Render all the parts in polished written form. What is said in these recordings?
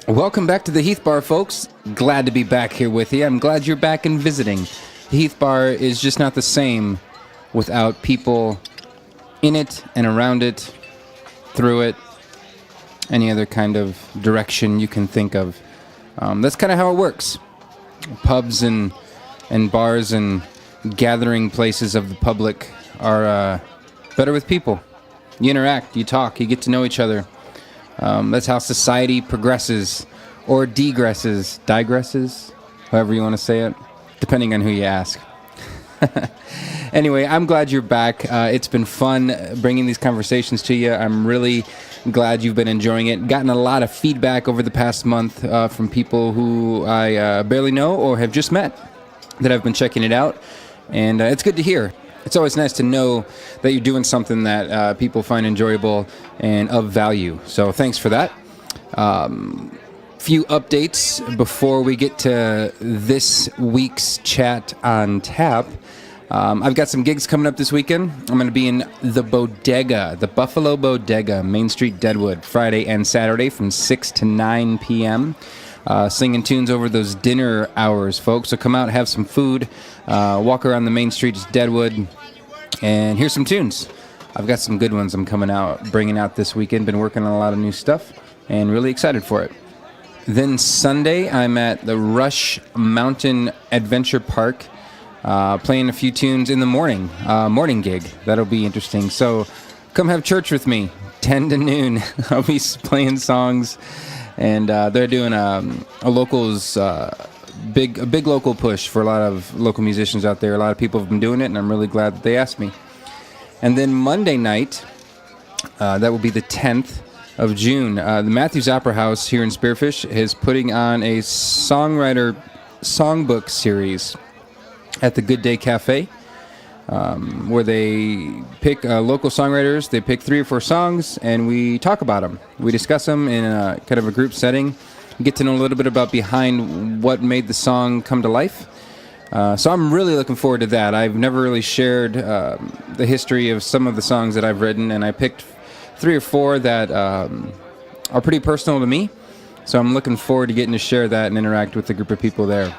Welcome back to the Heath Bar, folks. Glad to be back here with you. I'm glad you're back and visiting. The Heath Bar is just not the same without people in it and around it, through it, any other kind of direction you can think of. That's kind of how it works. Pubs and bars and gathering places of the public are better with people. You interact, you talk, you get to know each other. That's how society progresses or digresses, however you want to say it, depending on who you ask. Anyway, I'm glad you're back. It's been fun bringing these conversations to you. I'm really glad you've been enjoying it. Gotten a lot of feedback over the past month from people who I barely know or have just met that have been checking it out. And it's good to hear. It's always nice to know that you're doing something that people find enjoyable and of value. So thanks for that. Few updates before we get to this week's chat on tap. I've got some gigs coming up this weekend. I'm going to be in the Bodega, the Buffalo Bodega, Main Street, Deadwood, Friday and Saturday from 6 to 9 p.m. Singing tunes over those dinner hours, folks. So come out, have some food, walk around the main streets, Deadwood, and hear some tunes. I've got some good ones I'm bringing out this weekend. Been working on a lot of new stuff, and really excited for it. Then Sunday, I'm at the Rush Mountain Adventure Park, playing a few tunes in the morning gig. That'll be interesting. So come have church with me, 10 to noon. I'll be playing songs. And they're doing a big local push for a lot of local musicians out there. A lot of people have been doing it, and I'm really glad that they asked me. And then Monday night, that will be the 10th of June, the Matthews Opera House here in Spearfish is putting on a songwriter songbook series at the Good Day Cafe. Where they pick local songwriters. They pick 3 or 4 songs, and we talk about them. We discuss them in a kind of a group setting, get to know a little bit about behind what made the song come to life. So I'm really looking forward to that. I've never really shared the history of some of the songs that I've written, and I picked 3 or 4 that are pretty personal to me. So I'm looking forward to getting to share that and interact with the group of people there.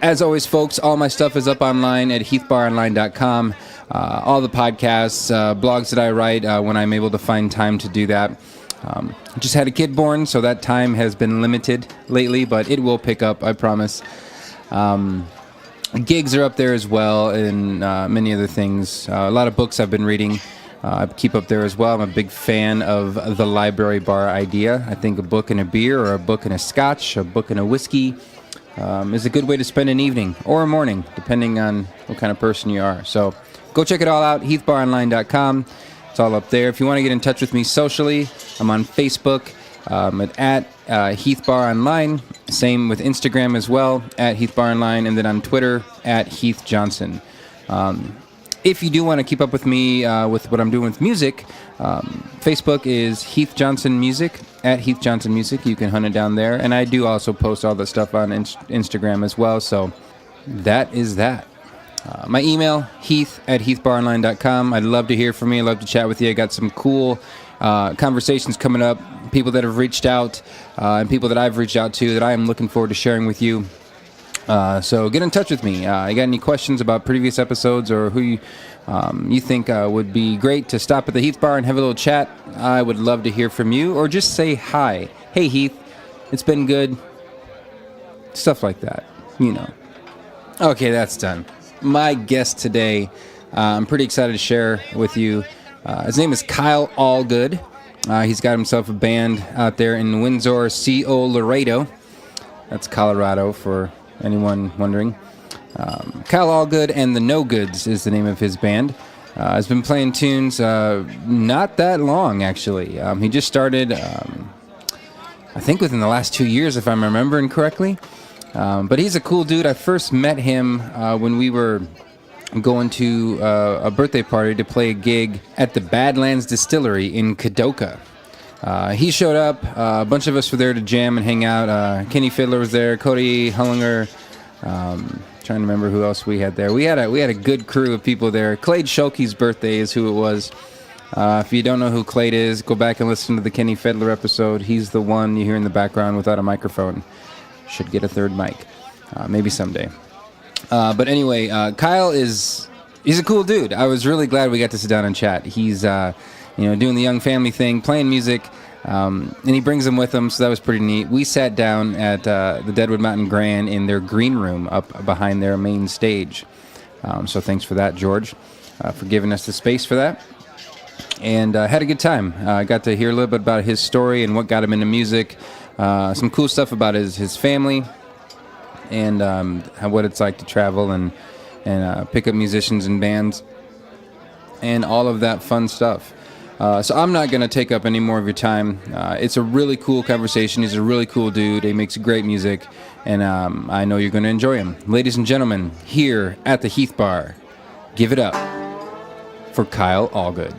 As always, folks, all my stuff is up online at heathbaronline.com. All the podcasts, blogs that I write when I'm able to find time to do that. Just had a kid born, so that time has been limited lately, but it will pick up, I promise. Gigs are up there as well, and many other things. A lot of books I've been reading. I keep up there as well. I'm a big fan of the library bar idea. I think a book and a beer, or a book and a scotch, a book and a whiskey, is a good way to spend an evening or a morning, depending on what kind of person you are. So go check it all out, heathbaronline.com. It's all up there. If you want to get in touch with me socially, I'm on Facebook at heathbaronline. Same with Instagram as well, at heathbaronline, and then on Twitter, at Heath Johnson. If you do want to keep up with me with what I'm doing with music, Facebook is Heath Johnson Music, at Heath Johnson Music. You can hunt it down there. And I do also post all the stuff on Instagram as well. So that is that. My email, heath@heathbaronline.com. I'd love to hear from you. I'd love to chat with you. I got some cool conversations coming up, people that have reached out, and people that I've reached out to that I am looking forward to sharing with you. So get in touch with me. You got any questions about previous episodes, or who you think would be great to stop at the Heath Bar and have a little chat? I would love to hear from you, or just say hi. Hey, Heath, it's been good. Stuff like that, you know. Okay, that's done. My guest today, I'm pretty excited to share with you. His name is Kyle Allgood. He's got himself a band out there in Windsor, CO Laredo. That's Colorado, for anyone wondering. Kyle Allgood and the No Goods is the name of his band. Has been playing tunes not that long, actually. He just started, I think within the last 2 years, if I'm remembering correctly. But he's a cool dude. I first met him when we were going to a birthday party to play a gig at the Badlands Distillery in Kadoka. He showed up. A bunch of us were there to jam and hang out. Kenny Fiddler was there. Cody Hullinger. Trying to remember who else we had there. We had a good crew of people there. Clade Schulke's birthday is who it was. If you don't know who Clade is, go back and listen to the Kenny Fedler episode. He's the one you hear in the background without a microphone. Should get a third mic. Maybe someday. But anyway, Kyle he's a cool dude. I was really glad we got to sit down and chat. He's doing the young family thing, playing music, and he brings them with him, so that was pretty neat. We sat down at the Deadwood Mountain Grand in their green room up behind their main stage. So thanks for that, George, for giving us the space for that. And had a good time. I got to hear a little bit about his story and what got him into music. Some cool stuff about his family and what it's like to travel and pick up musicians and bands and all of that fun stuff. So I'm not going to take up any more of your time. It's a really cool conversation. He's a really cool dude. He makes great music, and I know you're going to enjoy him. Ladies and gentlemen, here at the Heath Bar, give it up for Kyle Allgood.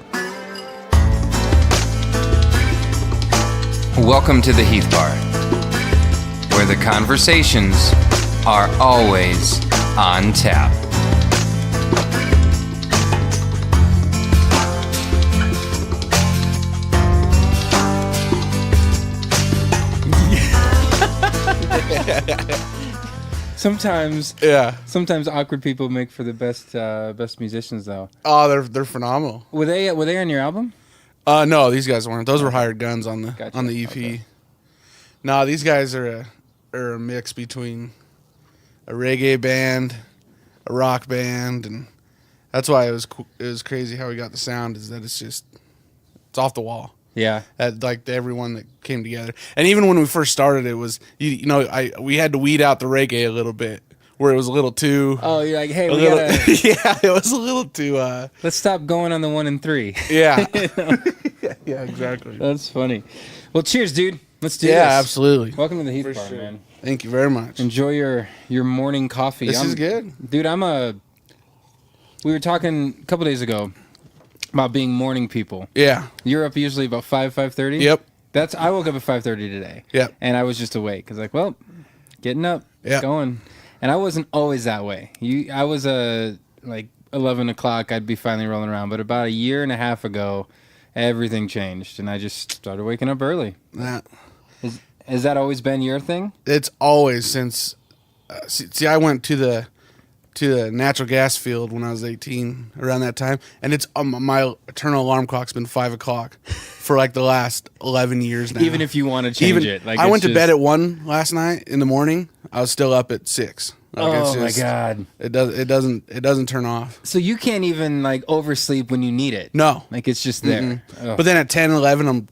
Welcome to the Heath Bar, where the conversations are always on tap. Sometimes awkward people make for the best musicians, though. Oh, they're phenomenal. Were they on your album? No, these guys weren't. Those were hired guns on the EP. Okay. No, these guys are a mix between a reggae band, a rock band, and that's why it was crazy how we got the sound. Is that it's off the wall. Yeah, like everyone that came together, and even when we first started, it was we had to weed out the reggae a little bit, where it was a little too. Oh, you're like, hey, yeah, it was a little too. Let's stop going on the 1 and 3. Yeah, yeah, exactly. That's funny. Well, cheers, dude. Let's do this. Yeah, absolutely. Welcome to the Heath Bar, man. Thank you very much. Enjoy your morning coffee. This is good, dude. We were talking a couple days ago about being morning people. Yeah. You're up usually about 5:30? Yep. I woke up at 5:30 today. Yep. And I was just awake. I was like, well, getting up, going. And I wasn't always that way. I was like 11 o'clock, I'd be finally rolling around. But about a year and a half ago, everything changed. And I just started waking up early. Has that always been your thing? It's always since... see, I went to the natural gas field when I was 18, around that time, and it's my eternal alarm clock's been 5 o'clock for like the last 11 years now. Even if you want to change it, like I went to bed at 1 last night in the morning. I was still up at 6. Like my god! It doesn't turn off. So you can't even like oversleep when you need it. No, like it's just there. Mm-hmm. But then at 10, 11, I'm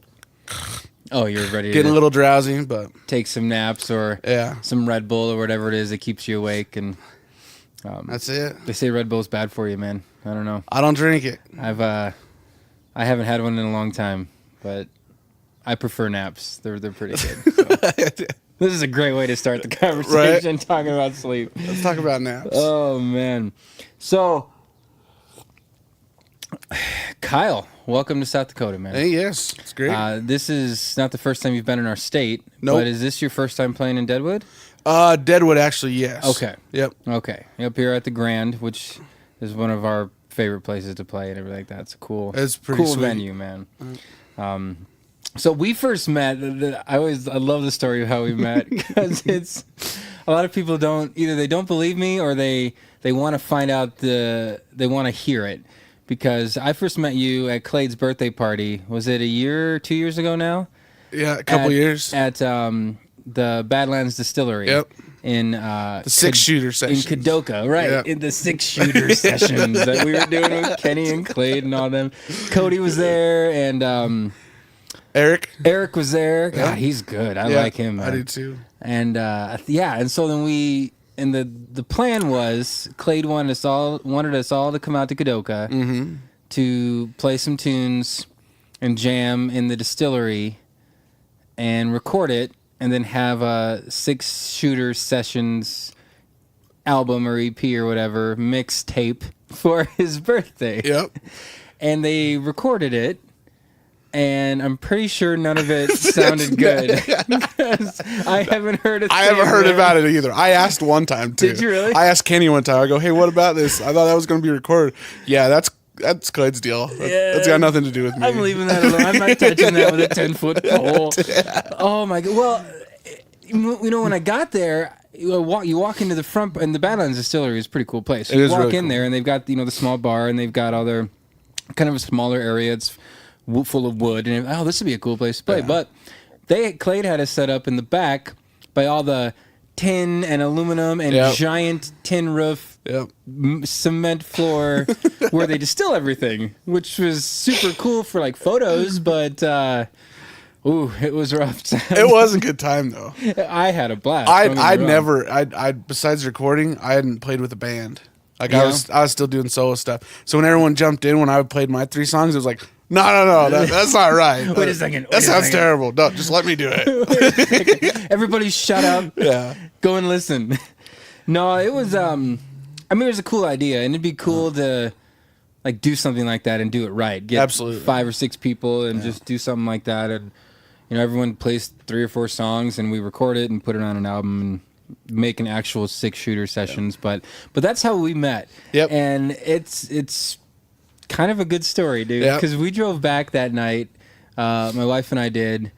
you're ready. Getting a little drowsy, but take some naps or some Red Bull or whatever it is that keeps you awake and. That's it. They say Red Bull's bad for you, man. I don't know. I don't drink it. I haven't had one in a long time, but I prefer naps. They're pretty good. So. This is a great way to start the conversation, right? Talking about sleep. Let's talk about naps. Oh man. So, Kyle, welcome to South Dakota, man. Hey, yes, it's great. This is not the first time you've been in our state. Nope. But is this your first time playing in Deadwood? Deadwood, actually, yes. Okay. Yep. Okay. Up here at the Grand, which is one of our favorite places to play and everything like that. It's a cool, pretty sweet venue, man. So we first met. I love the story of how we met because it's a lot of people don't believe me or they want to find out they want to hear it because I first met you at Clade's birthday party. Was it a year, 2 years ago now? Yeah, a couple years at the Badlands Distillery. Yep. In the 6-shooter sessions. In Kadoka, right? Yep. In the 6-shooter sessions that we were doing with Kenny and Clade and all them. Cody was there and Eric was there. God, yep. He's good. I like him. I do too. And and so then the plan was Clade wanted us all to come out to Kadoka to play some tunes and jam in the distillery and record it. And then have a 6-shooter sessions album or EP or whatever mixtape for his birthday. Yep. And they recorded it, and I'm pretty sure none of it sounded good. Because I haven't heard it. I haven't heard about it either. I asked one time too. Did you really? I asked Kenny one time. I go, "Hey, what about this? I thought that was going to be recorded." Yeah, that's That's Clyde's deal. That's got nothing to do with me. I'm leaving that alone. I'm not touching that with a 10-foot pole. Oh my god. Well, you know, when I got there, you walk into the front, and the Badlands Distillery is a pretty cool place. You walk really in there, and they've got the small bar, and they've got all their kind of a smaller area. It's full of wood, and this would be a cool place to play. Yeah. But Clyde had us set up in the back by all the tin and aluminum and giant tin roof, cement floor, where they distill everything, which was super cool for like photos, but it was rough. It was a good time though. I had a blast. I besides recording, I hadn't played with a band. Like I was still doing solo stuff. So when everyone jumped in, when I played my 3 songs, it was like, no, that's not right. Wait a second. That sounds terrible. No, just let me do it. Everybody shut up. Yeah. Go and listen. No, it was, it was a cool idea, and it'd be cool to like do something like that and do it right. Get Absolutely. 5 or 6 people and just do something like that. And, everyone plays 3 or 4 songs, and we record it and put it on an album and make an actual 6-shooter sessions. But that's how we met. Yep. And it's kind of a good story, dude, because we drove back that night, my wife and I did,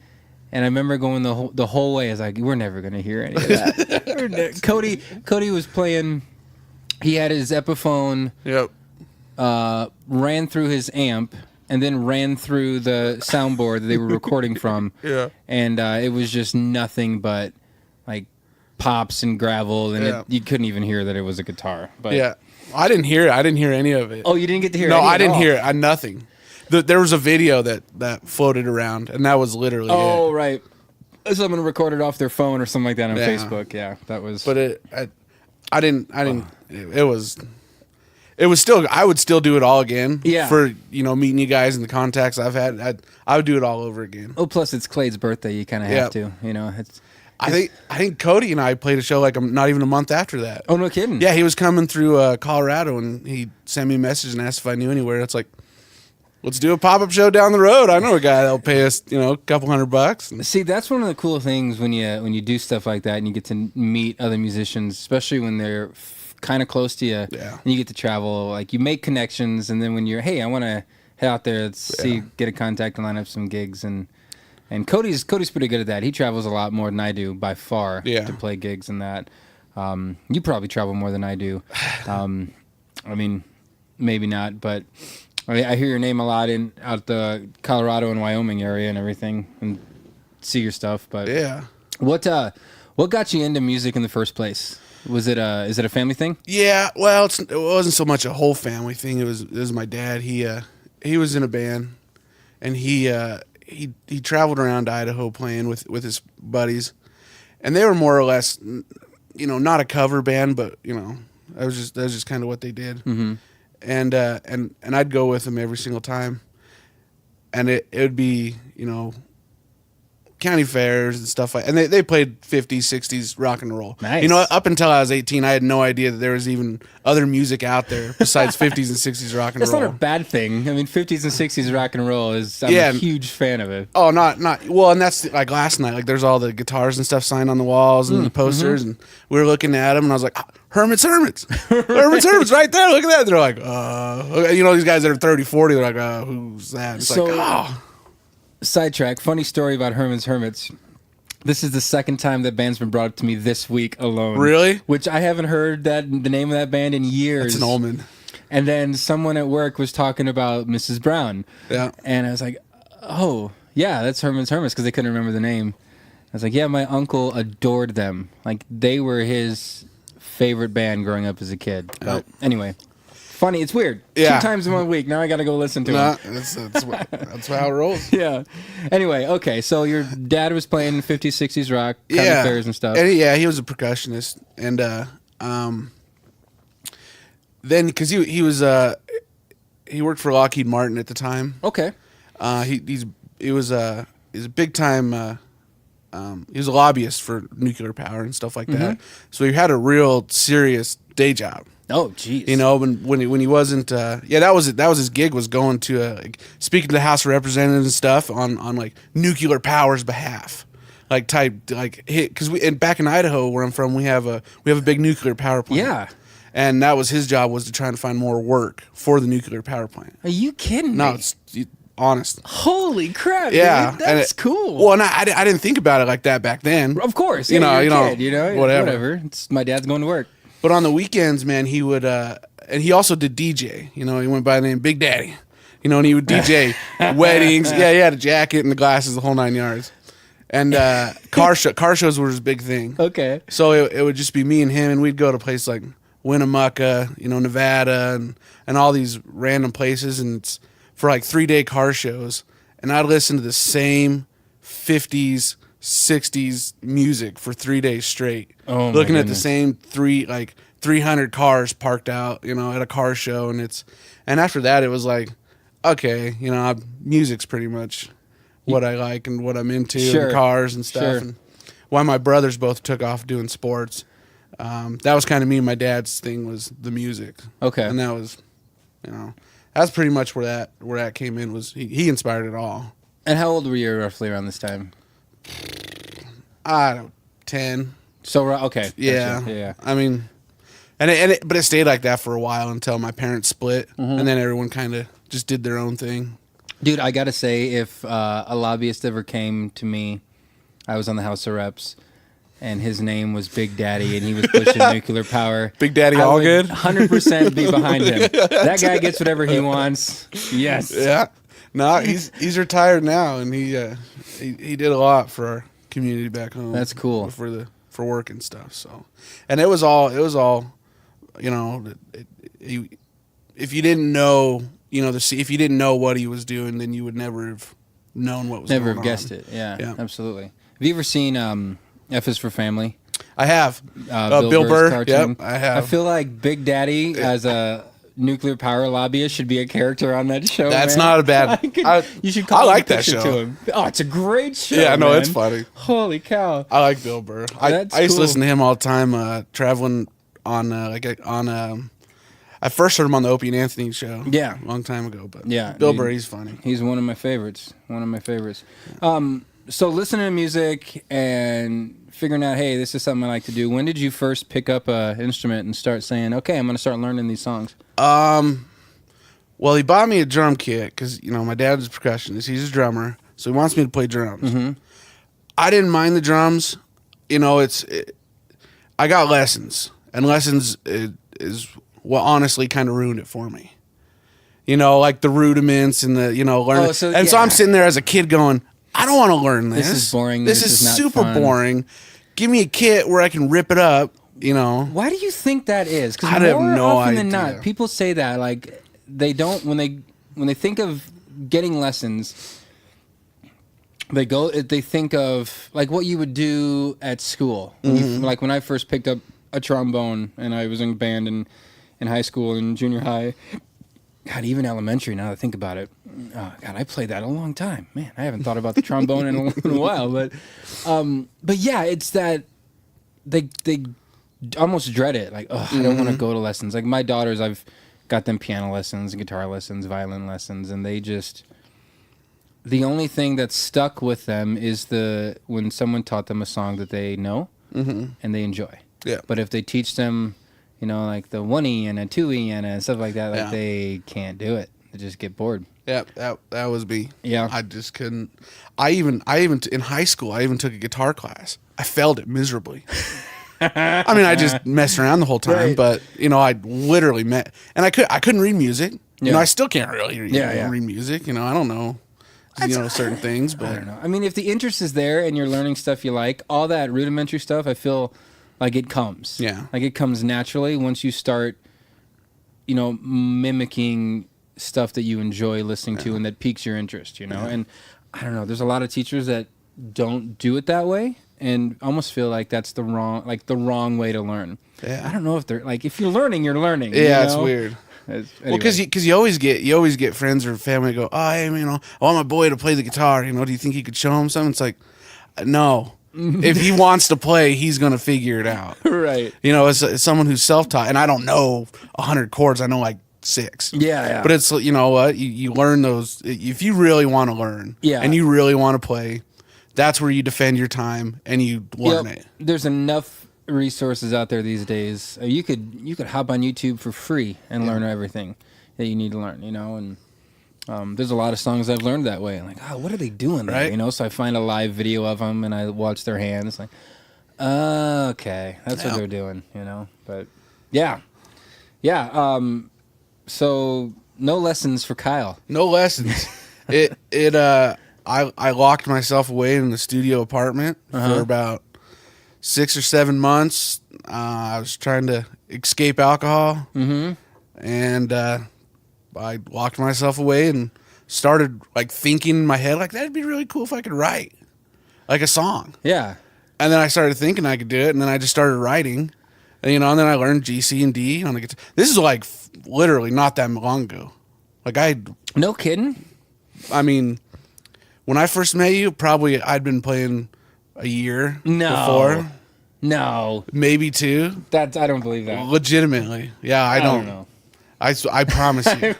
and I remember going the whole way. I was like, we're never gonna hear any of that. Cody was playing. He had his Epiphone. Ran through his amp and then ran through the soundboard that they were recording from. And it was just nothing but like pops and gravel, and you couldn't even hear that it was a guitar. But I didn't hear it. I didn't hear any of it. Oh, you didn't get to hear it? No, I didn't hear it. Nothing. There was a video that floated around, and that was literally it. Oh, right. Someone recorded off their phone or something like that on Facebook. Yeah, that was... But I didn't... It was still... I would still do it all again. Yeah. For, meeting you guys and the contacts I've had. I would do it all over again. Oh, plus it's Clay's birthday. You kind of have to, it's... I think Cody and I played a show like not even a month after that. Oh, no kidding. Yeah, he was coming through Colorado, and he sent me a message and asked if I knew anywhere. It's like, let's do a pop-up show down the road. I know a guy that'll pay us, a couple $100. See, that's one of the cool things when you do stuff like that and you get to meet other musicians, especially when they're kind of close to you. Yeah. And you get to travel. Like, you make connections, and then when you're, hey, I want to head out there, get a contact and line up some gigs. And Cody's pretty good at that. He travels a lot more than I do by far to play gigs and that. You probably travel more than I do. Maybe not, but I hear your name a lot out the Colorado and Wyoming area and everything, and see your stuff. But what got you into music in the first place? Is it a family thing? Yeah, well, it wasn't so much a whole family thing. It was my dad. He was in a band, and he traveled around Idaho playing with his buddies, and they were more or less, not a cover band, but that was just kind of what they did. Mm-hmm. And I'd go with them every single time, and it would be county fairs and stuff and they played 50s, 60s rock and roll. Nice. Up until I was 18, I had no idea that there was even other music out there besides 50s and 60s rock and roll. That's not a bad thing. 50s and 60s rock and roll I'm a huge fan of it. Oh, not well, and that's like last night. Like there's all the guitars and stuff signed on the walls and the posters, and we were looking at them, and I was like, Hermits, Hermits right there. Look at that. They're like, these guys that are 30, 40, they're like, who's that? It's Sidetrack. Funny story about Hermits. This is the second time that band's been brought up to me this week alone. Really? Which I haven't heard the name of that band in years. That's an omen. And then someone at work was talking about Mrs. Brown. Yeah. And I was like, oh, yeah, that's Hermits, because they couldn't remember the name. I was like, yeah, my uncle adored them. Like, they were his favorite band growing up as a kid. But anyway. Funny, it's weird. Yeah. 2 times in 1 week. Now I got to go listen to it. That's how it rolls. Yeah. Anyway, okay. So your dad was playing 50s, 60s rock, county fairs and stuff. And he was a percussionist, and then because he worked for Lockheed Martin at the time. Okay. He was a big time. He was a lobbyist for nuclear power and stuff like that. So he had a real serious day job. Oh, geez. When he wasn't, that was his gig, was going to speaking to the House of Representatives and stuff on like nuclear power's behalf, because back in Idaho where I'm from, we have a big nuclear power plant. Yeah, And that was his job, was to try and find more work for the nuclear power plant. Are you kidding me? No, it's honest. Holy crap! Yeah, dude. That's cool. Well, and I didn't think about it like that back then. Of course, you're a kid, whatever. It's my dad's going to work. But on the weekends, man, he would, and he also did DJ. He went by the name Big Daddy. And he would DJ weddings. Yeah, he had a jacket and the glasses, the whole 9 yards. And car shows were his big thing. Okay. So it would just be me and him, and we'd go to places like Winnemucca, Nevada, and all these random places, and it's for like 3-day car shows. And I'd listen to the same 50s, 60s music for 3 days straight. Oh, looking at the same 300 cars parked out, at a car show, and after that it was like, okay, music's pretty much what I like and what I'm into, and cars and stuff. Sure. And while my brothers both took off doing sports, that was kind of me and my dad's thing, was the music. Okay. And that was, that's pretty much where that came in, was he inspired it all. And how old were you roughly around this time? I don't know, 10. So, okay. Yeah. Gotcha. Yeah. I mean, but it stayed like that for a while until my parents split, and then everyone kind of just did their own thing. Dude, I got to say, if a lobbyist ever came to me, I was on the House of Reps, and his name was Big Daddy, and he was pushing nuclear power. Big Daddy Allgood? 100% be behind him. That guy gets whatever he wants. Yes. Yeah. No, he's retired now, and he did a lot for our community back home. That's cool. For work and stuff. So, and it was all if you didn't know, if you didn't know what he was doing, then you would never have known what was going on. Never have guessed it. Yeah, absolutely. Have you ever seen F is for Family? I have. Bill Burr cartoon. Yep, I have. I feel like Big Daddy as a nuclear power lobbyist should be a character on that show. That's man. not a bad. You should call. I like a that show. To him. Oh, it's a great show. Yeah, no, man. it's funny. Holy cow! I like Bill Burr. I used to listen to him all the time, traveling on I first heard him on the Opie and Anthony show. Yeah, a long time ago. But yeah, Bill Burr, he's funny. He's one of my favorites. So listening to music and figuring out, hey, this is something I like to do. When did you first pick up an instrument and start saying, okay, I'm going to start learning these songs? Well, he bought me a drum kit because, my dad's a percussionist. He's a drummer, so he wants me to play drums. Mm-hmm. I didn't mind the drums. I got lessons, and lessons is what honestly kind of ruined it for me. Like the rudiments and the, learning. So I'm sitting there as a kid going, I don't want to learn this. This is boring. This is not super fun. Boring. Give me a kit where I can rip it up, Why do you think that is? Because I have no often idea. than not, people say that, like, they don't, when they think of getting lessons, they think of, like, what you would do at school. Like, when I first picked up a trombone, and I was in band in high school and junior high, God, even elementary, now that I think about it. Oh, God, I played that a long time. Man, I haven't thought about the trombone in a while. But yeah, it's that they almost dread it. Like, oh, I don't want to go to lessons. Like, my daughters, I've got them piano lessons, guitar lessons, violin lessons, and they just... The only thing that's stuck with them is when someone taught them a song that they know and they enjoy. Yeah. But if they teach them... like the 1E and a 2E and stuff like that, like they can't do it. They just get bored. Yeah, that was me. Yeah. I just couldn't. I even in high school, I even took a guitar class. I failed it miserably. I mean, I just messed around the whole time, Right. but I literally and I couldn't read music. Yeah. I still can't really read music. I don't know. Certain things, but I don't know. I mean, if the interest is there and you're learning stuff you like, all that rudimentary stuff, I feel like it comes. Yeah. Like it comes naturally once you start, mimicking stuff that you enjoy listening to and that piques your interest, And I don't know, there's a lot of teachers that don't do it that way and almost feel like that's the wrong way to learn. Yeah. I don't know if they're like, if you're learning, you're learning. Yeah, it's weird. Anyway. Well, because you always get friends or family go, oh, hey, I want my boy to play the guitar. Do you think you could show him something? It's like, no. If he wants to play, he's gonna figure it out. Right. As someone who's self-taught, and I don't know 100 chords. I know like 6. Yeah. But it's what you learn those if you really want to learn. Yeah. And you really want to play. That's where you defend your time and you learn it. There's enough resources out there these days. You could hop on YouTube for free and learn everything that you need to learn, you know, and there's a lot of songs I've learned that way. I'm like, what are they doing there? Right. You know, so I find a live video of them and I watch their hands. Like, okay, that's what they're doing, you know. But yeah. So no lessons for Kyle. No lessons. I locked myself away in the studio apartment for about 6 or 7 months. I was trying to escape alcohol, and I locked myself away and started like thinking in my head like that'd be really cool if I could write like a song. Yeah. And then I started thinking I could do it, and then I just started writing, and, you know, and then I learned G, C, and D on the guitar. This is like literally not that long ago. Like No kidding. I mean, when I first met you, probably I'd been playing a year before. No. Maybe 2. I don't believe that. Legitimately. Yeah, I don't know. I promise you.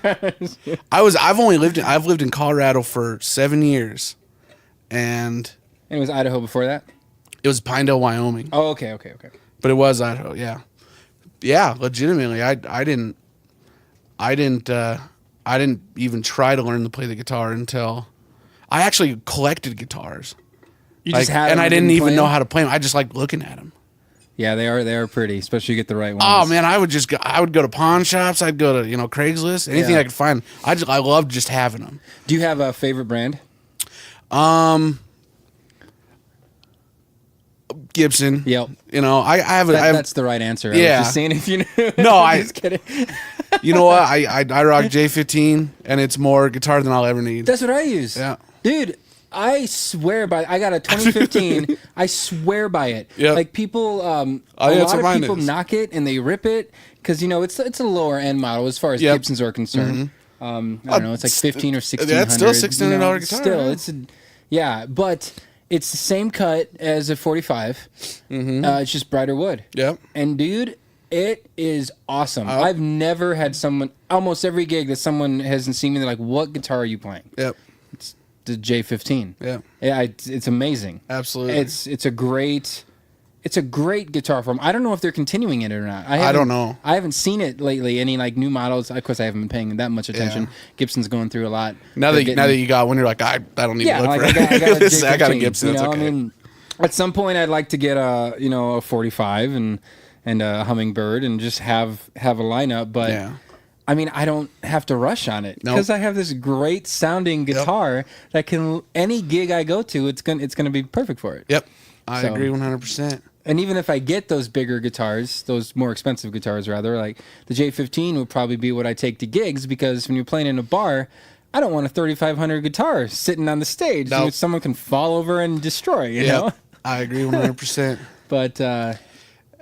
I've lived in Colorado for 7 years. And it was Idaho before that? It was Pinedale, Wyoming. Oh, okay. But it was Idaho, yeah. Yeah, legitimately. I didn't even try to learn to play the guitar until I actually collected guitars. You just had them and I didn't even know them? how to play them. I just like looking at them. Yeah, they are pretty, especially you get the right ones. Oh man, I would go to pawn shops. I'd go to Craigslist, anything I could find. I loved just having them. Do you have a favorite brand? Gibson. Yep. You know, That's the right answer. Yeah. I was just seeing if you knew. No, I just kidding. You know what? I rock J15, and it's more guitar than I'll ever need. That's what I use. Yeah. Dude, I swear by. I got a 2015. I swear by it. Yep. Like people, a that's lot what of mine people is. knock it and they rip it because you know it's a lower end model as far as Gibsons are concerned. I don't know. It's like 15 or 1600. That's still $1,600 guitar. Still, yeah. but it's the same cut as a 45. It's just brighter wood. Yep. And dude, it is awesome. I've never had someone, almost every gig that someone hasn't seen me, they're like, "What guitar are you playing?" Yep. It's the J15. Yeah. Yeah, it's amazing. Absolutely. It's a great guitar form. I don't know if they're continuing it or not. I don't know. I haven't seen it lately. Any like new models? Of course, I haven't been paying that much attention. Yeah. Gibson's going through a lot. Now that you got one, you're like, I don't need to look for I it. got a J15, I got a Gibson. That's okay. I mean, at some point, I'd like to get a 45 and a Hummingbird and just have a lineup. But Yeah. I mean, I don't have to rush on it Nope. because I have this great sounding guitar that can any gig I go to, it's gonna be perfect for it. Yep. I agree 100%. And even if I get those bigger guitars, those more expensive guitars rather, like the J15 would probably be what I take to gigs because when you're playing in a bar, I don't want a 3,500 guitar sitting on the stage Nope. which someone can fall over and destroy, you know? I agree 100%. But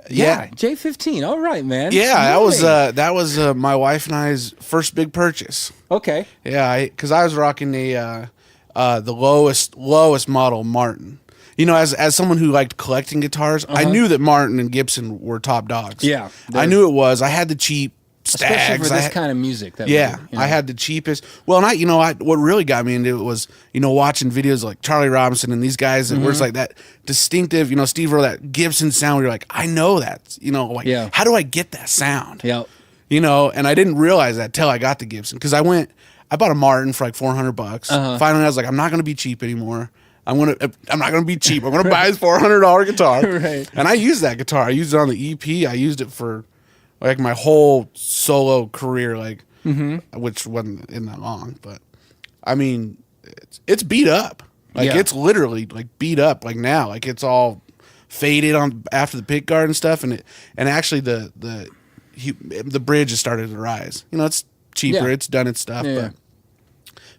yeah, J15. All right, man. Yeah, Really? that was my wife and I's first big purchase. Okay. Yeah, because I was rocking the lowest model Martin. You know, as someone who liked collecting guitars, I knew that Martin and Gibson were top dogs. Yeah, I knew it was. I had the cheap Especially Stags. for this kind of music. That Yeah, we do, you know? I had the cheapest. Well, what really got me into it was, watching videos like Charlie Robinson and these guys that where it's like that distinctive, Steve Earle, that Gibson sound where you're like, I know that. How do I get that sound? Yeah. And I didn't realize that till I got the Gibson because I bought a Martin for like $400. Finally, I was like, I'm not going to be cheap anymore. I'm not going to be cheap. I'm going to buy this $400 guitar. Right. And I used that guitar. I used it on the EP. I used it for like my whole solo career, which wasn't in that long, but I mean, it's beat up. It's literally like beat up. Like now, like it's all faded on after the pick guard and stuff, and actually the bridge has started to rise. It's cheaper. Yeah. It's done its stuff, Yeah. but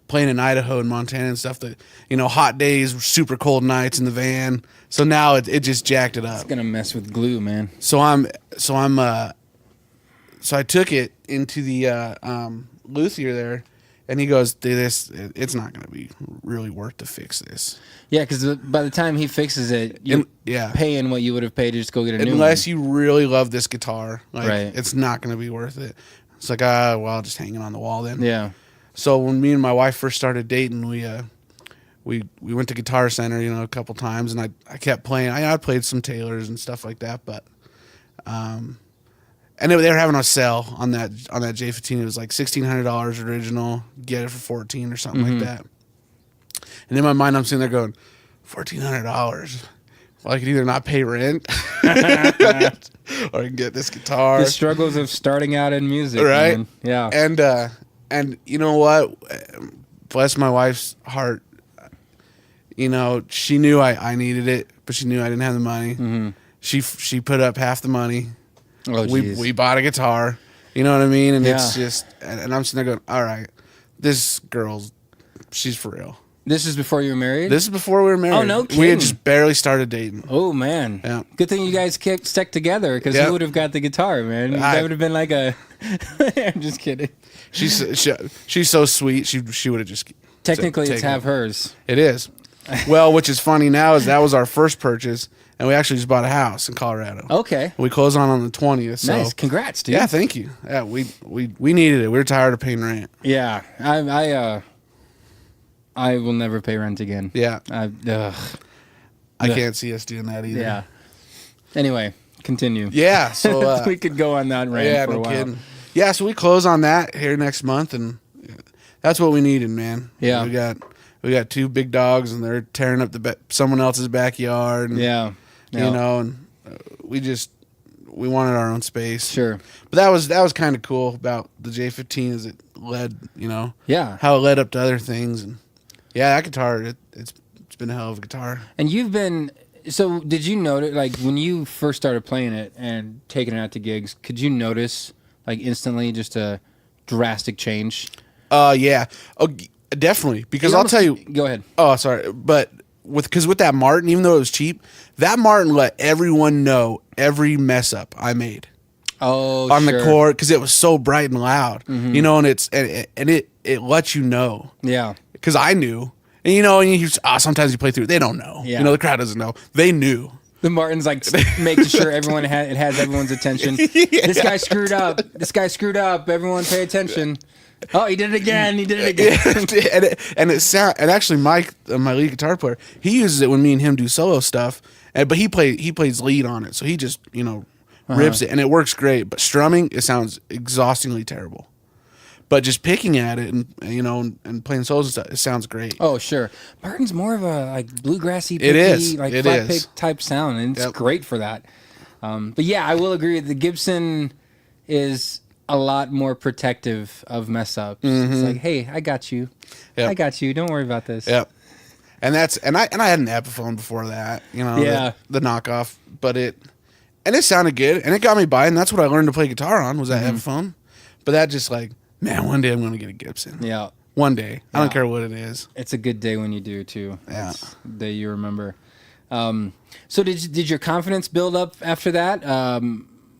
playing in Idaho and Montana and stuff, that hot days, super cold nights in the van. So now it just jacked it up. It's gonna mess with glue, man. So I took it into the luthier there, and he goes, it's not going to be really worth to fix this. Yeah, because by the time he fixes it, you're paying what you would have paid to just go get a new one. Unless you really love this guitar, Right. it's not going to be worth it. It's like, I'll just hang it on the wall then. Yeah. So when me and my wife first started dating, we went to Guitar Center, a couple times, and I kept playing. I played some Taylors and stuff like that, but And they were having a sale on that J15. It was like $1,600 original. Get it for $14 or something like that. And in my mind, I'm sitting there going, $1,400. Well, I could either not pay rent or I can get this guitar. The struggles of starting out in music, right? Man. Yeah. And you know what? Bless my wife's heart. You know, she knew I needed it, but she knew I didn't have the money. Mm-hmm. She put up half the money. Oh, we bought a guitar. You know what I mean? And it's just, and I'm sitting there going, all right, this girl's, she's for real. This is before you were married? This is before we were married. Oh, no kidding. We had just barely started dating. Oh, man. Yeah. Good thing you guys stuck together, because you would have got the guitar, man. That would have been like a... I'm just kidding. She's so sweet. She would have just... Technically, it's half hers. It is. Well, which is funny now is that was our first purchase, and we actually just bought a house in Colorado. Okay. We closed on the 20th. So. Nice. Congrats, dude. Yeah, thank you. Yeah, we needed it. We were tired of paying rent. Yeah. I will never pay rent again. Yeah. I can't see us doing that either. Yeah. Anyway, continue. Yeah, so... we could go on that rant for a while. Kidding. Yeah, so we close on that here next month, and that's what we needed, man. Yeah. We got two big dogs, and they're tearing up someone else's backyard. And, yeah. You know, and we wanted our own space. Sure. But that was kind of cool about the J15 is it led, you know. Yeah. How it led up to other things. And yeah, that guitar, it's been a hell of a guitar. And you've been... So did you notice, like, when you first started playing it and taking it out to gigs, could you notice, like, instantly just a drastic change? Yeah. Oh, definitely. Because I'll tell you... Go ahead. Oh, sorry. But with that Martin, even though it was cheap, that Martin let everyone know every mess up I made. Oh, on the chord, because it was so bright and loud. Mm-hmm. You know, and it lets you know. Yeah. Because I knew. And, you know, and sometimes you play through it. They don't know. Yeah. You know, the crowd doesn't know. They knew. The Martin's like making sure it has everyone's attention. Yeah. This guy screwed up. Everyone pay attention. Oh, he did it again. And actually, Mike, my lead guitar player, he uses it when me and him do solo stuff. But he plays lead on it, so he just rips it, and it works great. But strumming, it sounds exhaustingly terrible. But just picking at it and playing solos and stuff, it sounds great. Oh, sure. Martin's more of a like bluegrassy, picky, flat pick type sound, and it's great for that. But yeah, I will agree. The Gibson is a lot more protective of mess ups. Mm-hmm. It's like, hey, I got you. Yep. I got you. Don't worry about this. Yep. And I had an Epiphone before that, the knockoff, but it sounded good, and it got me by, and that's what I learned to play guitar on was that Epiphone. But that just like, man, one day I'm going to get a Gibson. Yeah. One day. I don't care what it is. It's a good day when you do, too. Yeah. It's the day you remember. So did your confidence build up after that?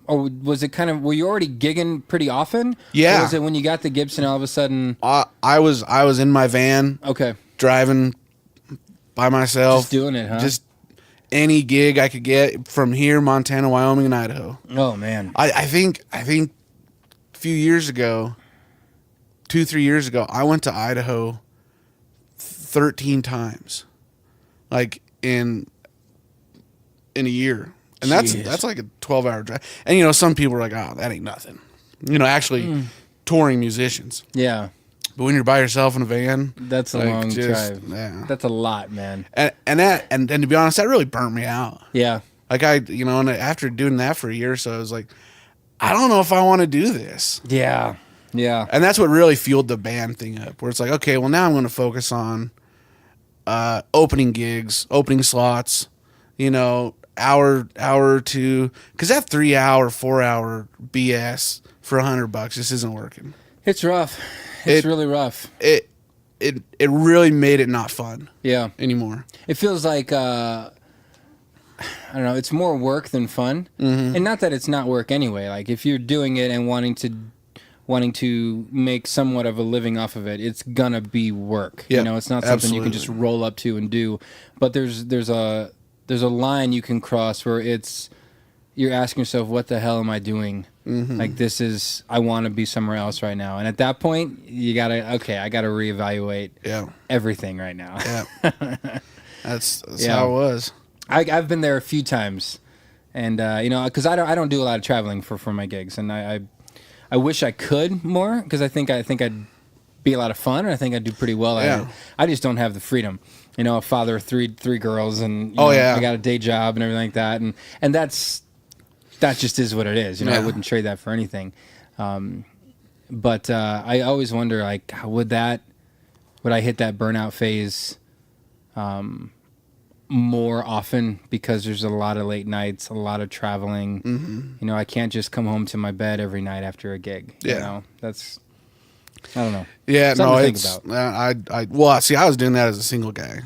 Or was it were you already gigging pretty often? Yeah. Or was it when you got the Gibson all of a sudden? I was in my van. Okay. Driving by myself. Just doing it, huh? Just any gig I could get from here, Montana, Wyoming, and Idaho. Oh, man. I think a few years ago, 2-3 years ago, I went to Idaho 13 times, like in a year, and that's like a 12-hour drive. And some people are like, "Oh, that ain't nothing," actually touring musicians. Yeah, but when you're by yourself in a van, that's a long drive. Yeah, that's a lot, man. And to be honest, that really burnt me out. Yeah, like and after doing that for a year or so, I was like, I don't know if I want to do this. Yeah. Yeah. And that's what really fueled the band thing up, where it's like, okay, well, now I'm going to focus on opening gigs, opening slots, hour or two. Because that 3-hour, 4-hour BS for $100 just isn't working. It's rough. It's really rough. It really made it not fun. Yeah. Anymore. It feels like... I don't know. It's more work than fun, and not that it's not work anyway. Like if you're doing it and wanting to make somewhat of a living off of it, it's gonna be work. Yep, it's not something you can just roll up to and do. But there's a line you can cross where you're asking yourself, what the hell am I doing? Mm-hmm. Like I want to be somewhere else right now. And at that point, I gotta reevaluate everything right now. Yeah, that's how it was. I've been there a few times, And because I don't do a lot of traveling for my gigs, and I wish I could more, because I think I'd be a lot of fun, and I think I'd do pretty well at it. I just don't have the freedom. A father of three girls, and I got a day job and everything like that, and that just is what it is. I wouldn't trade that for anything. But I always wonder, like, would I hit that burnout phase more often, because there's a lot of late nights, a lot of traveling. Mm-hmm. I can't just come home to my bed every night after a gig. That's, I don't know. Yeah, something no, to think about. Well, see, I was doing that as a single guy,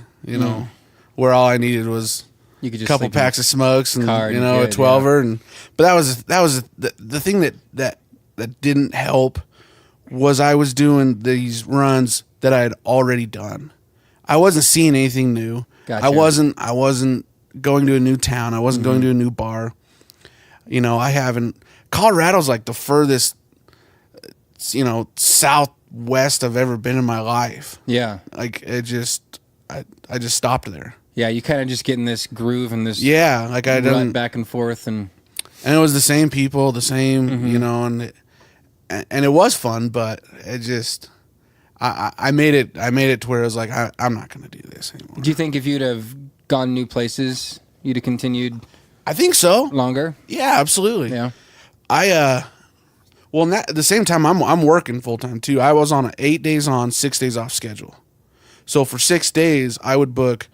where all I needed was you could a just couple packs of smokes and, a a 12er. But that was the thing that didn't help was I was doing these runs that I had already done. I wasn't seeing anything new. Gotcha. I wasn't going to a new town. I wasn't going to a new bar. Colorado's like the furthest, southwest I've ever been in my life. Yeah. Like I just stopped there. Yeah, you kind of just get in this groove and this like I run back and forth, and it was the same people, the same, and it was fun, but it just I made it to where it was like I'm not going to do this anymore. Do you think if you'd have gone new places, you'd have continued? I think so. Longer? Yeah, absolutely. Yeah. Well, at the same time, I'm working full time too. I was on an 8 days on, 6 days off schedule. So for 6 days, I would book,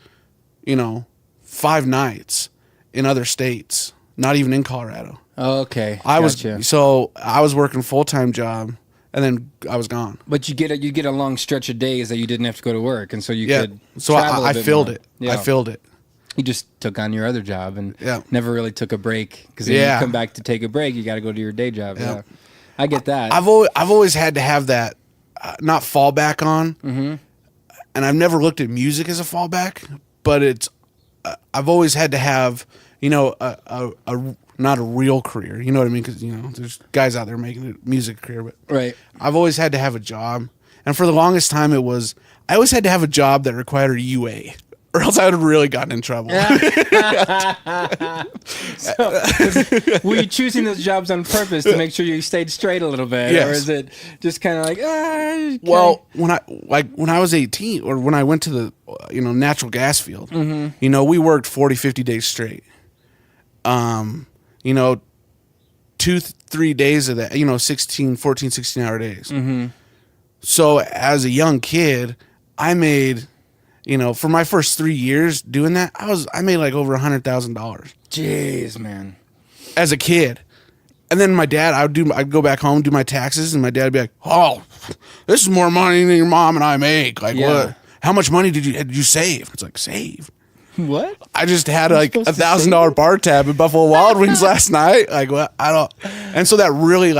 5 nights in other states, not even in Colorado. Okay. I was working full-time job, and then I was gone. But you get a long stretch of days that you didn't have to go to work, and so you could So travel I a bit filled more. it. Yeah. I filled it. You just took on your other job and Yeah. never really took a break, because when you come back to take a break, you got to go to your day job. Yeah. I get that. I've always had to have that, not fallback on, and I've never looked at music as a fallback, but it's I've always had to have a not a real career. You know what I mean? Because there's guys out there making a music career, but right. I've always had to have a job, and for the longest time I always had to have a job that required a UA. Or else I would have really gotten in trouble. So, were you choosing those jobs on purpose to make sure you stayed straight a little bit? Yes. Or is it just kind of like, okay. Well, when I was 18, or when I went to the natural gas field, we worked 40, 50 days straight. 2-3 days of that, 14, 16 hour days. So as a young kid, I made, for my first 3 years doing that, I made like over $100,000. Jeez, man. As a kid. And then my dad, I'd go back home, do my taxes, and my dad would be like, "Oh, this is more money than your mom and I make. Like, what? How much money did you save?" It's like, save. What? I just had like $1,000 bar tab at Buffalo Wild Wings last night. Like, what? I don't. And so that really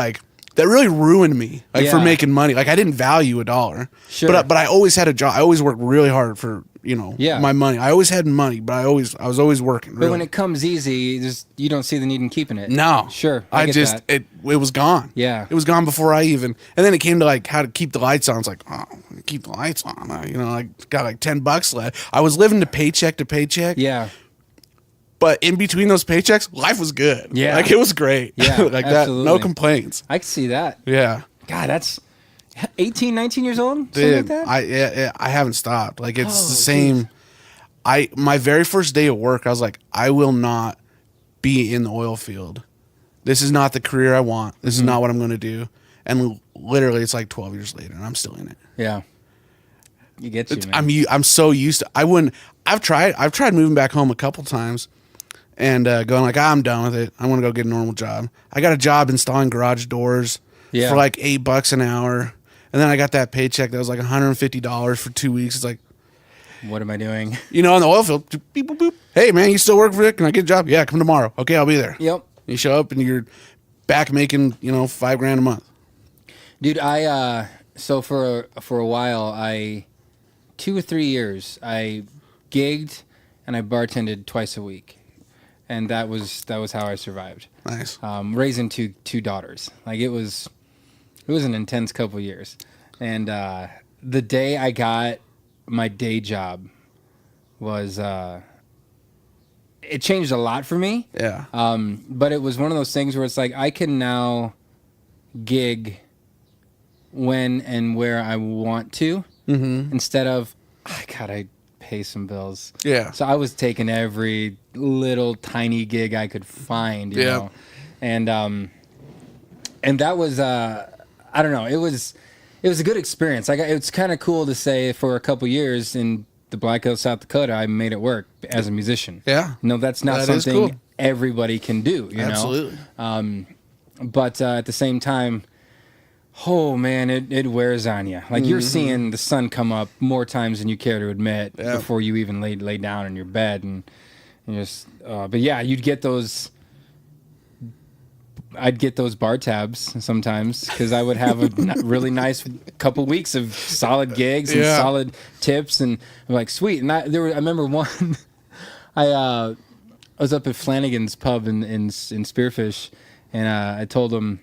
ruined me, for making money. Like, I didn't value $1. Sure. But I always had a job. I always worked really hard for my money. I always had money, but I was always working. Really. But when it comes easy, you don't see the need in keeping it. No. Sure. It was gone. Yeah. It was gone before I even. And then it came to like how to keep the lights on. It's like, oh, keep the lights on. I got like $10 left. I was living to paycheck. Yeah. But in between those paychecks, life was good. Yeah. Like, it was great. Yeah. Like absolutely. that. No complaints. I can see that. Yeah. God, that's 18, 19 years old? Dude, Something like that? I haven't stopped. Like, it's the same. Geez. My very first day of work, I was like, I will not be in the oil field. This is not the career I want. This is not what I'm going to do. And literally, it's like 12 years later, and I'm still in it. Yeah. You get you, man. I'm so used to. I've tried moving back home a couple times, and going like, I'm done with it. I want to go get a normal job. I got a job installing garage doors for like $8 an hour, and then I got that paycheck that was like $150 for 2 weeks. It's like, what am I doing? in the oil field, beep, boop, boop. Hey man, you still work for it? Can I get a job? Yeah, come tomorrow. Okay, I'll be there. Yep. You show up and you're back making $5,000 a month. Dude, so for a while, 2 or 3 years, I gigged and I bartended twice a week, and that was how I survived. Nice. Raising two daughters, like it was an intense couple years, and the day I got my day job was it changed a lot for me. Yeah. But it was one of those things where it's like I can now gig when and where I want to, instead of I gotta pay some bills. Yeah. So I was taking every little tiny gig I could find, you know, and that was I don't know, it was a good experience. It's kind of cool to say for a couple years in the Black Hills, South Dakota, I made it work as a musician. Yeah. No, that's not something cool. Everybody can do, you Absolutely. know? But at the same time, oh man, it wears on you. Like you're seeing the sun come up more times than you care to admit before you even lay down in your bed, and just. But yeah, you'd get those. I'd get those bar tabs sometimes because I would have a really nice couple weeks of solid gigs and solid tips, and I'm like, sweet. And I remember one. I was up at Flanagan's Pub in Spearfish, and I told them.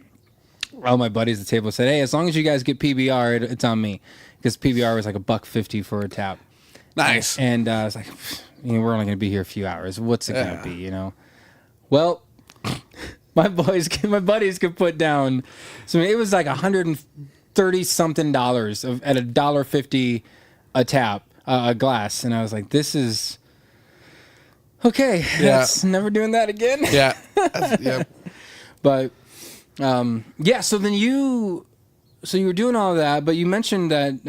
All my buddies at the table said, "Hey, as long as you guys get PBR, it's on me," because PBR was like $1.50 for a tap. Nice. And I was like, we're only going to be here a few hours. What's it going to be, you know? Well, my buddies could put down. So it was like $130 something at $1.50 a tap, a glass, and I was like, this is okay. That's never doing that again. Yeah. Yep. But. So then you were doing all of that, but you mentioned that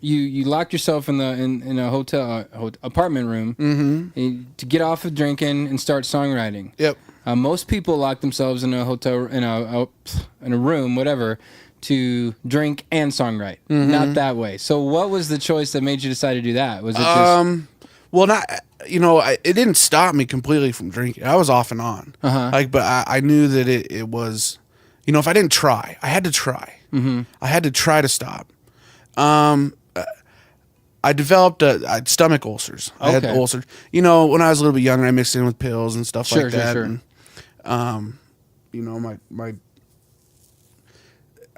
you locked yourself in a hotel apartment room to get off of drinking and start songwriting. Yep. Most people lock themselves in a hotel in a room, whatever, to drink and songwrite. Not that way. So what was the choice that made you decide to do that? Was it just well, not it didn't stop me completely from drinking. I was off and on, but I knew that it was, if I didn't try, I had to try. I had to try to stop. I developed I had stomach ulcers. I had ulcers. When I was a little bit younger, I mixed in with pills and stuff like that. Sure. And, my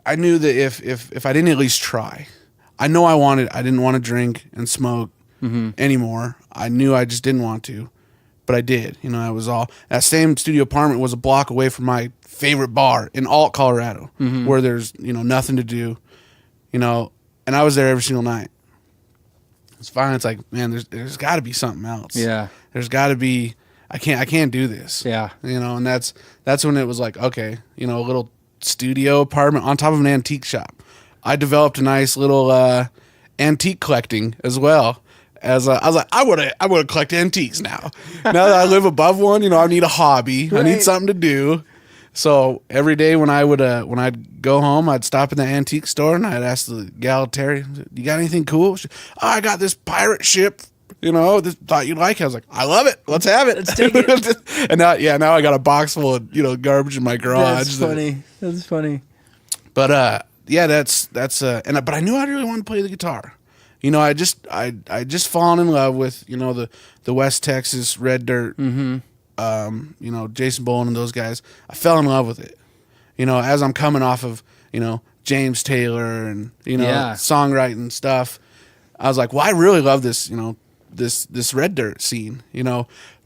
I knew that if I didn't at least try, I didn't want to drink and smoke anymore. I knew I just didn't want to, but I did. I was all that same studio apartment was a block away from my favorite bar in Alt, Colorado, where there's nothing to do, and I was there every single night. It's fine. It's like, man, there's got to be something else. Yeah, there's got to be. I can't do this. Yeah, and that's when it was like, okay, a little studio apartment on top of an antique shop. I developed a nice little antique collecting as well. As I was like, I want to collect antiques now. Now that I live above one, I need a hobby. Right. I need something to do. So every day when I'd go home, I'd stop in the antique store and I'd ask the gal Terry, "You got anything cool?" I got this pirate ship. This thought you'd like it. I was like, I love it. Let's have it. Let's take it. And now I got a box full of garbage in my garage. That's funny. But but I knew I really wanted to play the guitar. I just fallen in love with the West Texas red dirt. Jason Boland and those guys. I fell in love with it. As I'm coming off of James Taylor and songwriting stuff, I was like, well, I really love this this red dirt scene.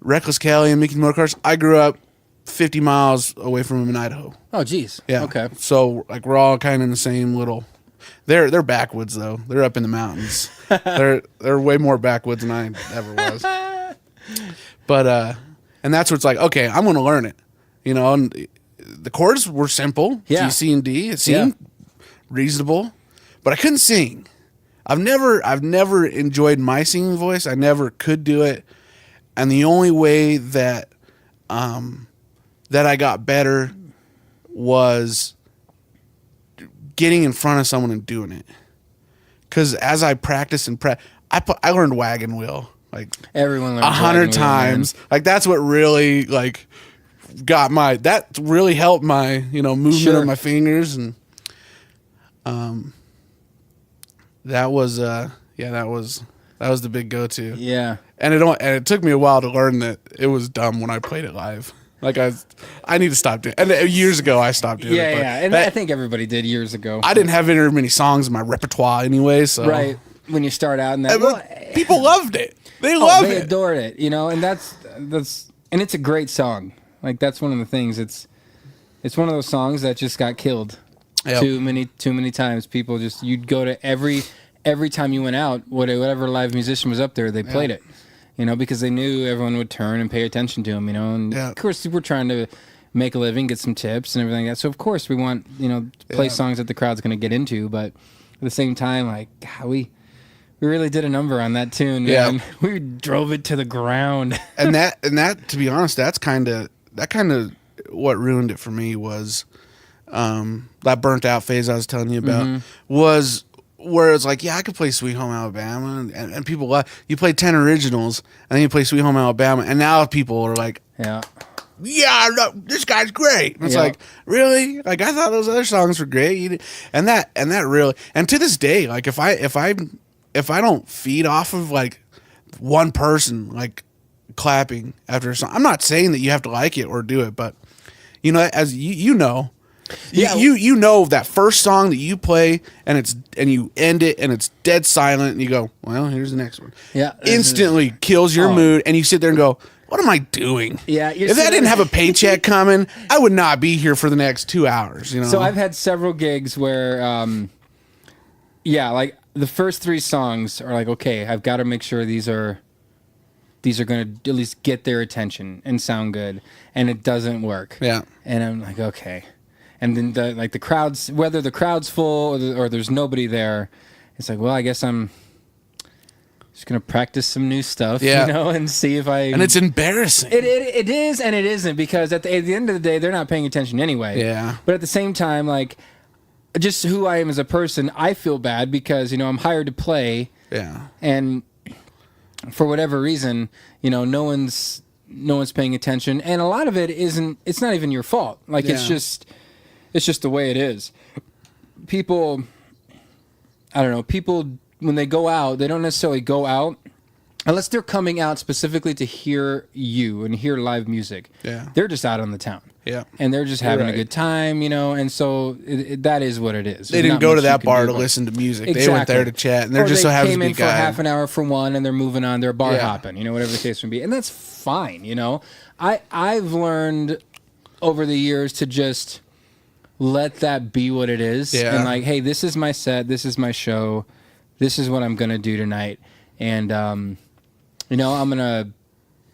Reckless Kelly and Mickey Motorcars. I grew up 50 miles away from them in Idaho. Oh, geez. Yeah. Okay. So like we're all kind of in the same little. They're backwoods though. They're up in the mountains. they're way more backwoods than I ever was. But and that's where it's like, okay, I'm going to learn it. And the chords were simple. Yeah. G, C, and D. It seemed reasonable, but I couldn't sing. I've never enjoyed my singing voice. I never could do it. And the only way that that I got better was getting in front of someone and doing it. Because as I practiced I learned wagon wheel like everyone learns 100 times. Like that's what really like that really helped my movement of my fingers, and that was the big go-to. Yeah, and it took me a while to learn that it was dumb when I played it live. Like I need to stop doing it. And years ago I stopped doing it. Yeah, and I think everybody did years ago. I didn't have very many songs in my repertoire anyway, so right when you start out, and that people loved it. They loved it. They adored it, and that's and it's a great song. Like that's one of the things. It's one of those songs that just got killed too many times. People just you'd go to every time you went out, whatever live musician was up there, they played it. You know, because they knew everyone would turn and pay attention to them. You know, and of course we're trying to make a living, get some tips and everything like that. So of course we want to play songs that the crowd's going to get into, but at the same time, like God, we really did a number on that tune. Man. Yeah, we drove it to the ground. and that, to be honest, that kind of what ruined it for me was that burnt out phase I was telling you about was where it's like, yeah, I could play Sweet Home Alabama, and people love. You play 10 originals, and then you play Sweet Home Alabama, and now people are like, yeah, no, this guy's great. And it's like, really? Like I thought those other songs were great, and that really, and to this day, like if I don't feed off of like one person like clapping after a song, I'm not saying that you have to like it or do it, but as you know. Yeah, you know that first song that you play and you end it and it's dead silent and you go, well, here's the next one. Yeah, instantly kills your mood and you sit there and go, what am I doing? Yeah, if I didn't have a paycheck coming, I would not be here for the next 2 hours. So I've had several gigs where, like the first 3 songs are like, okay, I've got to make sure these are going to at least get their attention and sound good, and it doesn't work. Yeah, and I'm like, okay. And then the crowds, whether the crowd's full or there's nobody there, it's like, well, I guess I'm just gonna practice some new stuff, and see if I. And it's embarrassing. It is and it isn't, because at the end of the day, they're not paying attention anyway. Yeah. But at the same time, like, just who I am as a person, I feel bad because I'm hired to play. Yeah. And for whatever reason, no one's paying attention, and a lot of it isn't. It's not even your fault. Like it's just the way it is. People, I don't know, people, when they go out, they don't necessarily go out unless they're coming out specifically to hear you and hear live music. Yeah. They're just out on the town. Yeah. And they're just having a good time, and so that is what it is. They didn't go to that bar to listen to music. Exactly. They went there to chat, and they're just so happy to be a guy. They came in for half an hour for one, and they're moving on. They're bar hopping, whatever the case may be. And that's fine, I've learned over the years to just let that be what it is. Yeah. And like, hey, this is my set. This is my show. This is what I'm going to do tonight. And, I'm going to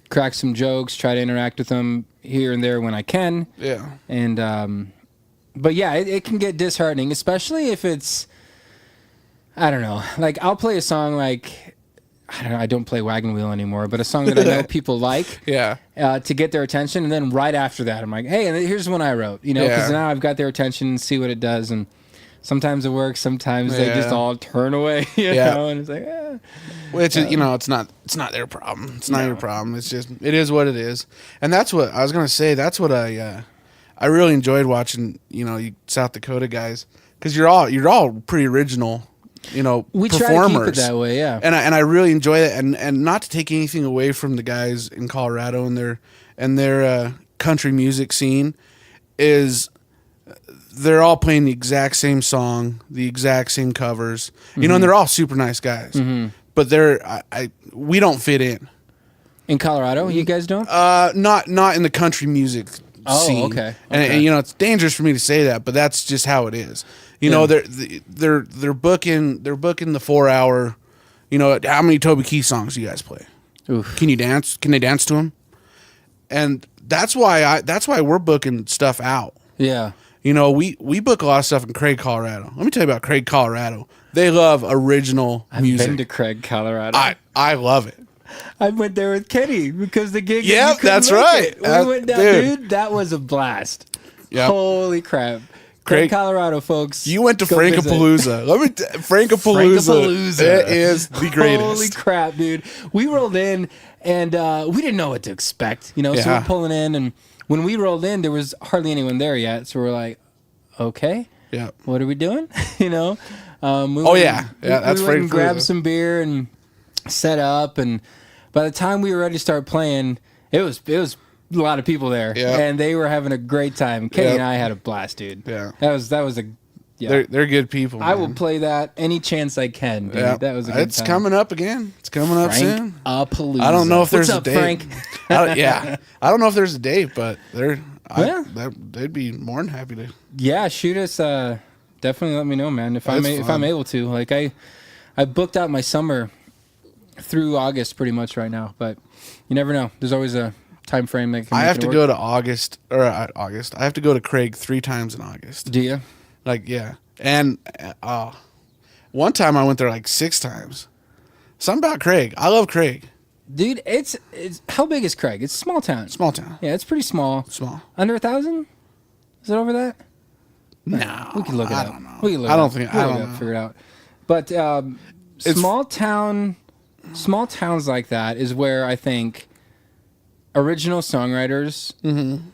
crack some jokes, try to interact with them here and there when I can. Yeah. And, but yeah, it can get disheartening, especially if it's, I don't know, like I'll play a song like, I don't play Wagon Wheel anymore, but a song that I know people like, to get their attention, and then right after that, I'm like, hey, and here's one I wrote, because now I've got their attention and see what it does, and sometimes it works, sometimes they just all turn away, and it's like, which is, it's not their problem, it's not your problem, it is what it is, and that's what I was gonna say. That's what I really enjoyed watching, you South Dakota guys, because you're all pretty original. We performers. Try to keep it that way, yeah. And I really enjoy that, and not to take anything away from the guys in Colorado and their country music scene, is they're all playing the exact same song, the exact same covers, and they're all super nice guys. Mm-hmm. But we don't fit in. In Colorado, you guys don't? Not in the country music scene. Oh, okay. And it's dangerous for me to say that, but that's just how it is. They're booking the 4 hour. How many Toby Keith songs do you guys play? Oof. Can you dance? Can they dance to them? And that's why we're booking stuff out. Yeah. We book a lot of stuff in Craig, Colorado. Let me tell you about Craig, Colorado. They love original music. I've been to Craig, Colorado. I love it. I went there with Kenny because the gig. Yeah, that's right. We went down, dude. That was a blast. Yep. Holy crap. Craig, Colorado, folks. You went to Frankapalooza. Frankapalooza. It is the greatest. Holy crap, dude. We rolled in, and we didn't know what to expect. So we're pulling in, and when we rolled in, there was hardly anyone there yet. So we're like, okay, what are we doing? We that's went and grabbed some beer and set up, and by the time we were ready to start playing, it was a lot of people there, and they were having a great time. Kenny and I had a blast, dude. Yeah, that was they're good people. I will play that any chance I can, dude. Yeah. That was a good It's time. coming up again. It's coming up soon. Frankapalooza. I don't know if there's What's a up, date. Frank? I don't know if there's a date, but Yeah. they'd be more than happy to. Yeah, shoot us. Definitely let me know, man. If I'm able to. Like I booked out my summer through August pretty much right now, but you never know. There's always a time frame that can I make have it to work. go to August. I have to go to Craig 3 times in August. Do you? Like, yeah. And one time I went there like 6 times. Something about Craig. I love Craig. Dude, it's how big is Craig? It's a small town. Small town. Yeah, it's pretty small. Small. Under 1,000? Is it over that? No. We can look it I up. don't know. We can look I it don't up. think. We'll I look don't it up, know. figure it out. But small towns like that is where I think original songwriters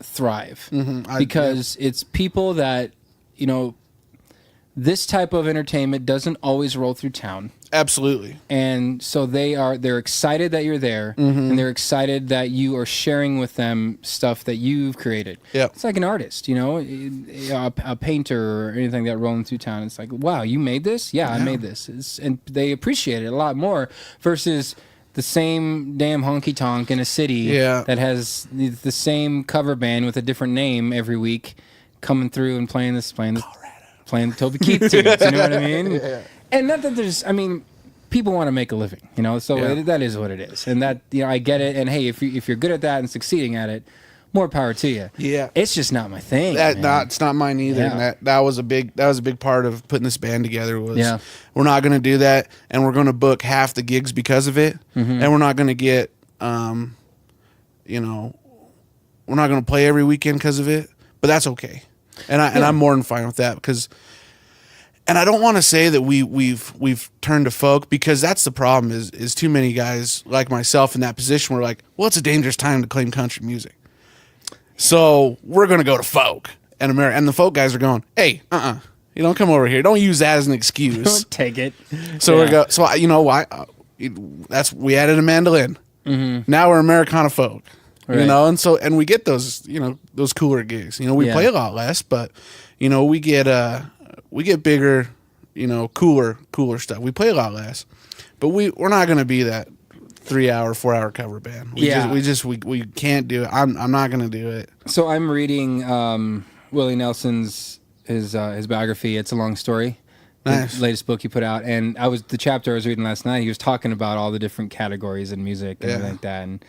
thrive because it's people that, you know, this type of entertainment doesn't always roll through town. Absolutely. And so they're excited that you're there and they're excited that you are sharing with them stuff that you've created. Yep. It's like an artist, you know, a painter or anything that rolling through town. It's like, wow, you made this? Yeah, I made this. And they appreciate it a lot more versus the same damn honky tonk in a city that has the same cover band with a different name every week coming through and playing the Toby Keith tunes. You know what I mean? Yeah. And not that there's, I mean, people want to make a living, you know, so that is what it is. And that, you know, I get it. And hey, if you're good at that and succeeding at it, more power to you. Yeah. It's just not my thing. It's not mine either. Yeah. And that was a big part of putting this band together was we're not going to do that, and we're going to book half the gigs because of it, and we're not going to get you know, we're not going to play every weekend because of it, but that's okay. And I'm more than fine with that because. And I don't want to say that we've turned to folk because that's the problem is too many guys like myself in that position where like, well, it's a dangerous time to claim country music. So we're going to go to folk and the folk guys are going, hey, you don't come over here. Don't use that as an excuse. Don't take it. So you know why? We added a mandolin. Now we're Americana folk. Right. You know, and we get those, you know, those cooler gigs. You know, we play a lot less, but you know, we get bigger, you know, cooler stuff. We play a lot less, but we're not going to be that 3-hour, 4-hour cover band. We can't do it. I'm not going to do it. So I'm reading Willie Nelson's his biography. It's a long story. Nice. The latest book he put out, and the chapter I was reading last night. He was talking about all the different categories in music and everything like that, and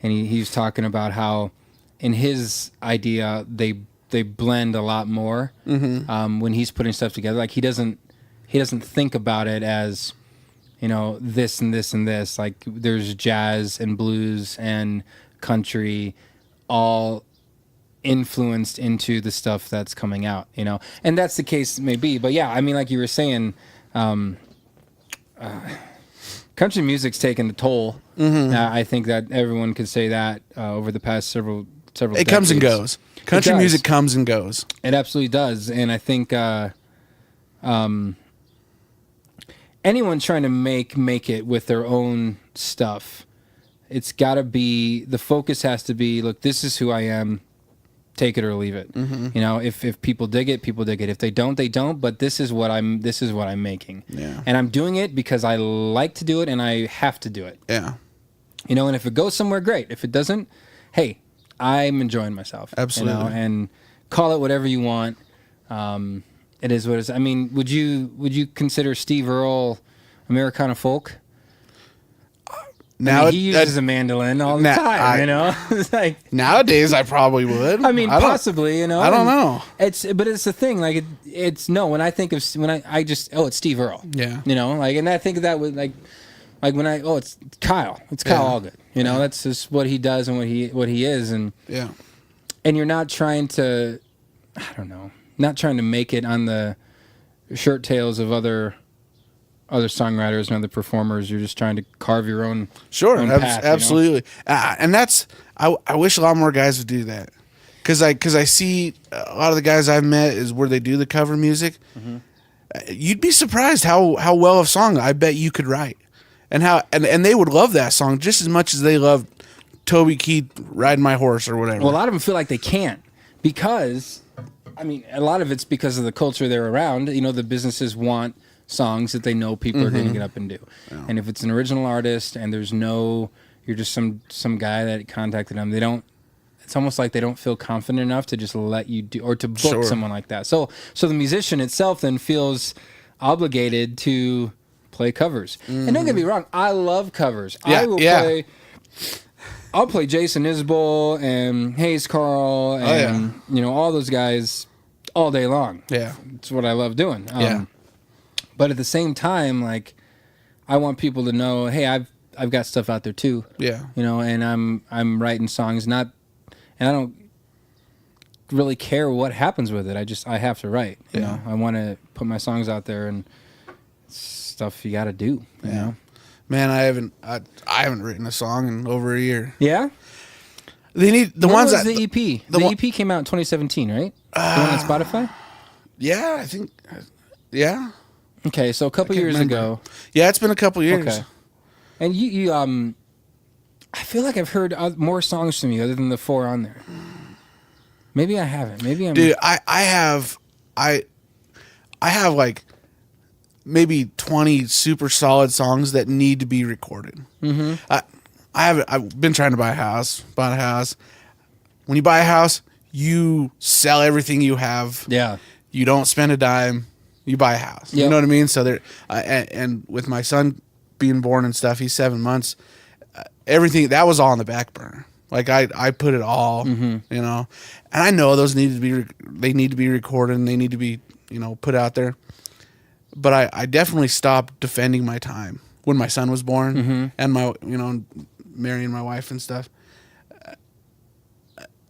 he was talking about how in his idea they blend a lot more when he's putting stuff together. Like he doesn't think about it as, you know, this and this and this. Like there's jazz and blues and country all influenced into the stuff that's coming out, you know. And that's the case maybe. But yeah, I mean, like you were saying, country music's taken a toll. I think that everyone could say that over the past several It comes and goes. Country music comes and goes. It absolutely does. And I think anyone trying to make it with their own stuff, it's got to be, the focus has to be, look, this is who I am, take it or leave it. You know, if people dig it, people dig it. If they don't, they don't, but this is what I'm making. Yeah. And I'm doing it because I like to do it and I have to do it. Yeah. You know, and if it goes somewhere, great. If it doesn't, hey, I'm enjoying myself. Absolutely. You know, and call it whatever you want. It is what it is. I mean, would you consider Steve Earle Americana folk? Now I mean, he uses a mandolin all the time, you know. It's like nowadays, I probably would. I mean, possibly, you know. I don't know. But it's the thing. Like it's no. When I think of I just it's Steve Earle. Yeah. You know, like, and I think of that with like when it's Kyle. It's Kyle Allgood. You know, that's just what he does and what he is, and and you're not trying to, I don't know, not trying to make it on the shirt tails of other songwriters and other performers. You're just trying to carve your own path, absolutely. You know? And that's I wish a lot more guys would do that because I see a lot of the guys I've met is where they do the cover music. You'd be surprised how well a song I bet you could write. And and they would love that song just as much as they love Toby Keith Riding My Horse or whatever. Well, a lot of them feel like they can't because I mean, a lot of it's because of the culture they're around. You know, the businesses want songs that they know people are going to get up and do. Yeah. And if it's an original artist and there's no, you're just some guy that contacted them, they don't. It's almost like they don't feel confident enough to just let you do, or to book someone like that. So the musician itself then feels obligated to play covers. And don't get me wrong, I love covers. Yeah, I will play. I'll play Jason Isbell and Hayes Carl and you know, all those guys all day long. Yeah, it's what I love doing. But at the same time, like, I want people to know, hey, I've got stuff out there too. Yeah, you know, and I'm writing songs, and I don't really care what happens with it. I have to write. You know, I want to put my songs out there, and stuff you got to do. You know, man, I haven't written a song in over a year. Yeah, they need the ones that the EP. The EP came out in 2017, right? The one on Spotify. Yeah, I think. Yeah. Okay, so a couple years ago. Yeah, it's been a couple years. Okay. And you I feel like I've heard more songs from you other than the 4 on there. Maybe I haven't. Maybe I'm. Dude, I have like maybe 20 super solid songs that need to be recorded. Mm-hmm. I've been trying to buy a house. Bought a house. When you buy a house, you sell everything you have. Yeah. You don't spend a dime. You buy a house. Yep. You know what I mean? So there, and with my son being born and stuff, he's 7 months. Everything that was all on the back burner. Like I put it all, you know, and I know those need to be recorded and they need to be, you know, put out there. But I definitely stopped defending my time when my son was born and my, you know, marrying my wife and stuff.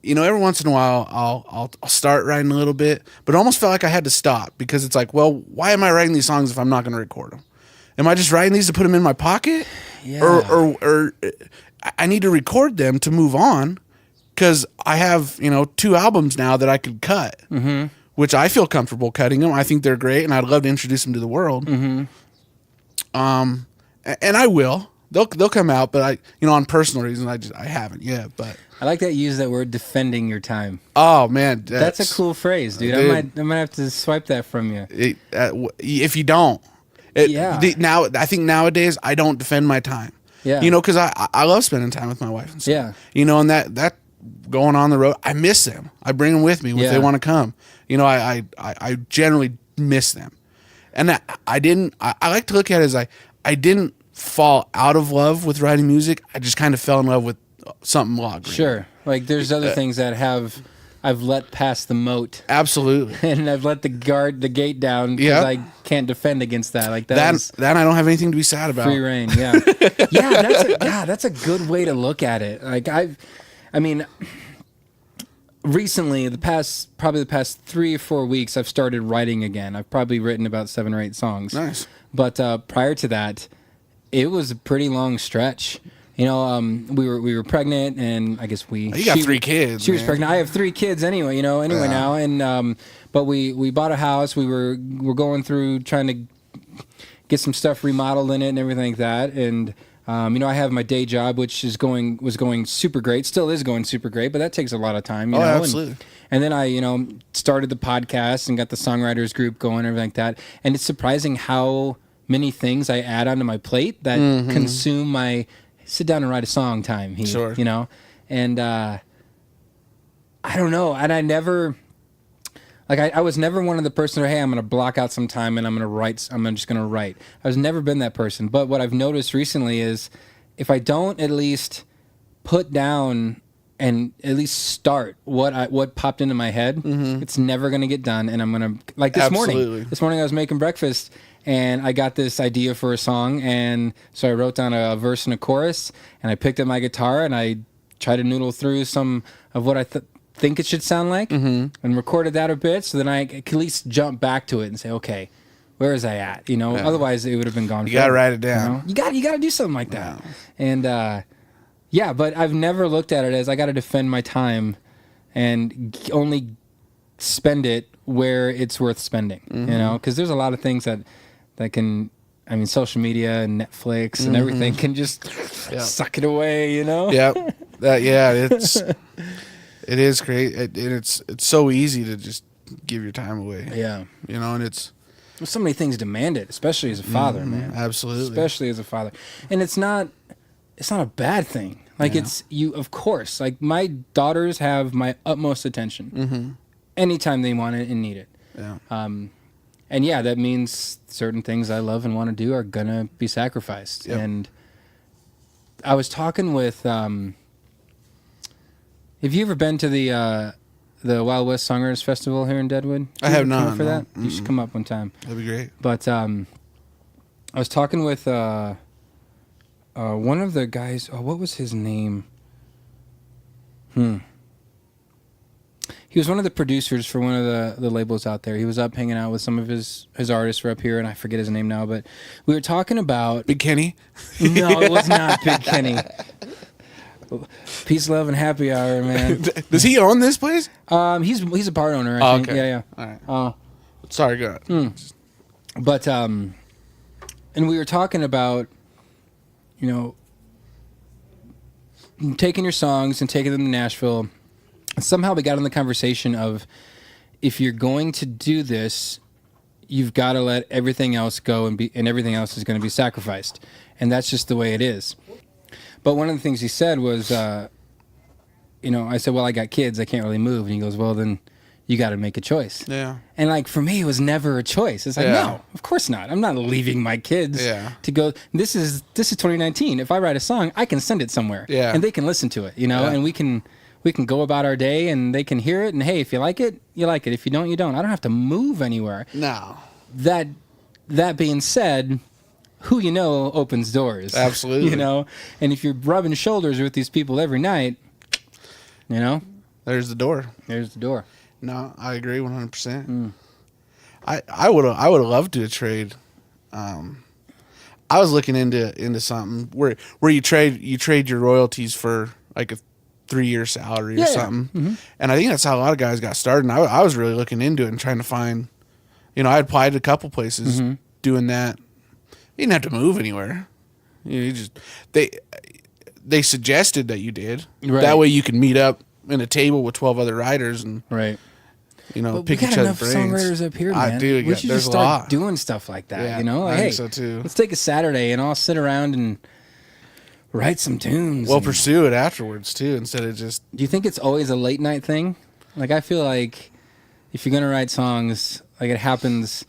You know, every once in a while I'll start writing a little bit, but it almost felt like I had to stop because it's like, well, why am I writing these songs if I'm not going to record them? Am I just writing these to put them in my pocket? Yeah. Or I need to record them to move on because I have, you know, 2 albums now that I could cut, which I feel comfortable cutting them. I think they're great, and I'd love to introduce them to the world. And I will. They'll come out, but I, you know, on personal reasons, I haven't yet. But I like that you use that word, defending your time. Oh man, that's a cool phrase, dude. I might have to swipe that from you. If you don't. Now I think nowadays I don't defend my time. Yeah. You know, because I love spending time with my wife and stuff. Yeah. You know, and that going on the road, I miss them. I bring them with me if they want to come. You know, I generally miss them, and I like to look at it as I didn't fall out of love with writing music. I just kind of fell in love with something log. Sure. Like there's other things that I've let past the moat. Absolutely. And I've let the gate down because I can't defend against that. Like that I don't have anything to be sad about. Free reign, yeah. That's a good way to look at it. Like I mean, recently, the past 3 or 4 weeks, I've started writing again. I've probably written about 7 or 8 songs. Nice. But prior to that, it was a pretty long stretch. You know, we were pregnant, and I guess you got 3 kids. She was pregnant. I have 3 kids anyway. You know, now, and but we bought a house. We're going through trying to get some stuff remodeled in it and everything like that. And you know, I have my day job, which was going super great. Still is going super great, but that takes a lot of time. You know? Absolutely. And then I, you know, started the podcast and got the songwriters group going and everything like that. And it's surprising how many things I add onto my plate that consume my sit down and write a song time. Sure. You know, and I don't know. And I never, like, I was never one of the person who, hey, I'm going to block out some time and I'm just going to write. I was never been that person. But what I've noticed recently is if I don't at least put down and at least start what popped into my head, it's never going to get done. And I'm going to, like this morning I was making breakfast and I got this idea for a song. And so I wrote down a verse and a chorus and I picked up my guitar and I tried to noodle through some of what I think it should sound like and recorded that a bit. So then I could at least jump back to it and say, okay, where is I at? You know, otherwise it would have been gone. You got to write it down. You know? You got to do something like that. And, yeah, but I've never looked at it as I got to defend my time and only spend it where it's worth spending, you know? Because there's a lot of things that can, I mean, social media and Netflix and everything can just suck it away, you know? It is great. It's so easy to just give your time away. Yeah. You know, and it's... Well, so many things demand it, especially as a father, man. Absolutely. Especially as a father. And it's not a bad thing. Like, it's, you, of course, like, my daughters have my utmost attention anytime they want it and need it. Yeah. And yeah, that means certain things I love and want to do are going to be sacrificed. Yep. And I was talking with, have you ever been to the Wild West Songwriters Festival here in Deadwood? I have not. For that? You should come up one time. That'd be great. But I was talking with one of the guys. Oh, what was his name? He was one of the producers for one of the labels out there. He was up hanging out with some of his artists who are up here, and I forget his name now. But we were talking about... Big Kenny? No, it was not Big Kenny. Peace, love, and happy hour, man. Does he own this place? He's a part owner, I think. Okay. Yeah. All right. Sorry, go ahead. But and we were talking about, you know, taking your songs and taking them to Nashville. And somehow we got on the conversation of, if you're going to do this, you've got to let everything else go, and everything else is going to be sacrificed. And that's just the way it is. But one of the things he said was, you know, I said, well, I got kids, I can't really move. And he goes, well, then you got to make a choice. Yeah. And like, for me, it was never a choice. It's like, no, of course not. I'm not leaving my kids to go. This is 2019. If I write a song, I can send it somewhere. Yeah. And they can listen to it, you know, and we can go about our day, and they can hear it. And hey, if you like it, you like it. If you don't, you don't. I don't have to move anywhere. No. That being said, who you know opens doors. Absolutely. You know? And if you're rubbing shoulders with these people every night, you know? There's the door. There's the door. No, I agree 100%. I would have loved to trade. I was looking into something where you trade your royalties for like a 3-year salary or something. And I think that's how a lot of guys got started. And I was really looking into it and trying to find, you know, I applied to a couple places doing that. You didn't have to move anywhere. You just they suggested that you did. Right. That way you can meet up in a table with 12 other writers and you know, pick each other's brains. We got enough songwriters up here, man. Dude, we should just start doing stuff like that. Yeah, you know, like, I hey, think so too. Let's take a Saturday and all sit around and write some tunes. Well, pursue it afterwards too, instead of just. Do you think it's always a late night thing? Like, I feel like if you're gonna write songs, like, it happens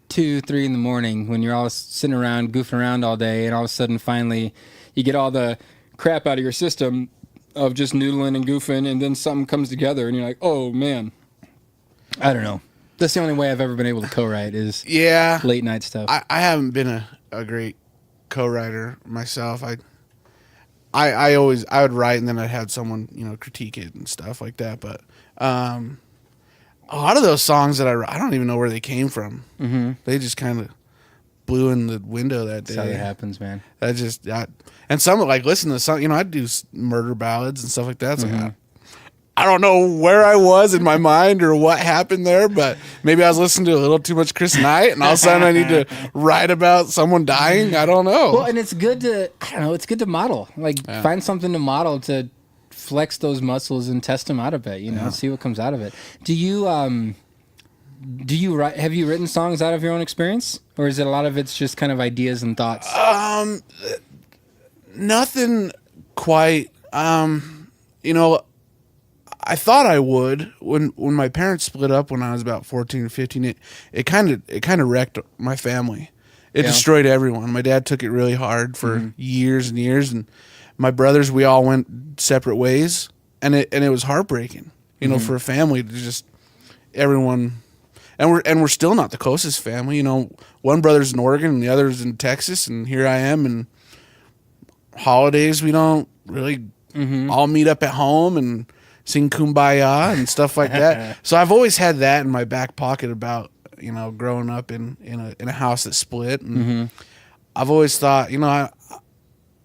2, 3 in the morning when you're all sitting around goofing around all day, and all of a sudden finally you get all the crap out of your system of just noodling and goofing, and then something comes together and you're like, oh man, I don't know. That's the only way I've ever been able to co-write is late night stuff. I haven't been a great co-writer myself. I would write and then I'd have someone, you know, critique it and stuff like that, but a lot of those songs that I don't even know where they came from. They just kind of blew in the window that day. That's how it happens, man. And some, like, listen to some, you know, I do murder ballads and stuff like that. It's like, I don't know where I was in my mind or what happened there, but maybe I was listening to a little too much Chris Knight, and all of a sudden I need to write about someone dying. I don't know. Well, and it's good to model. Like, find something to model to flex those muscles and test them out a bit, you know, see what comes out of it. Do you write, have you written songs out of your own experience, or is it a lot of it's just kind of ideas and thoughts? Nothing quite. You know, I thought I would when my parents split up when I was about 14 or 15. It kind of wrecked my family. It destroyed everyone. My dad took it really hard for years and years, and my brothers, we all went separate ways, and it was heartbreaking, you know, for a family to just everyone, and we're still not the closest family, you know. One brother's in Oregon and the other's in Texas, and here I am. And holidays, we don't really all meet up at home and sing Kumbaya and stuff like that. So I've always had that in my back pocket about, you know, growing up in a house that split, and I've always thought, you know,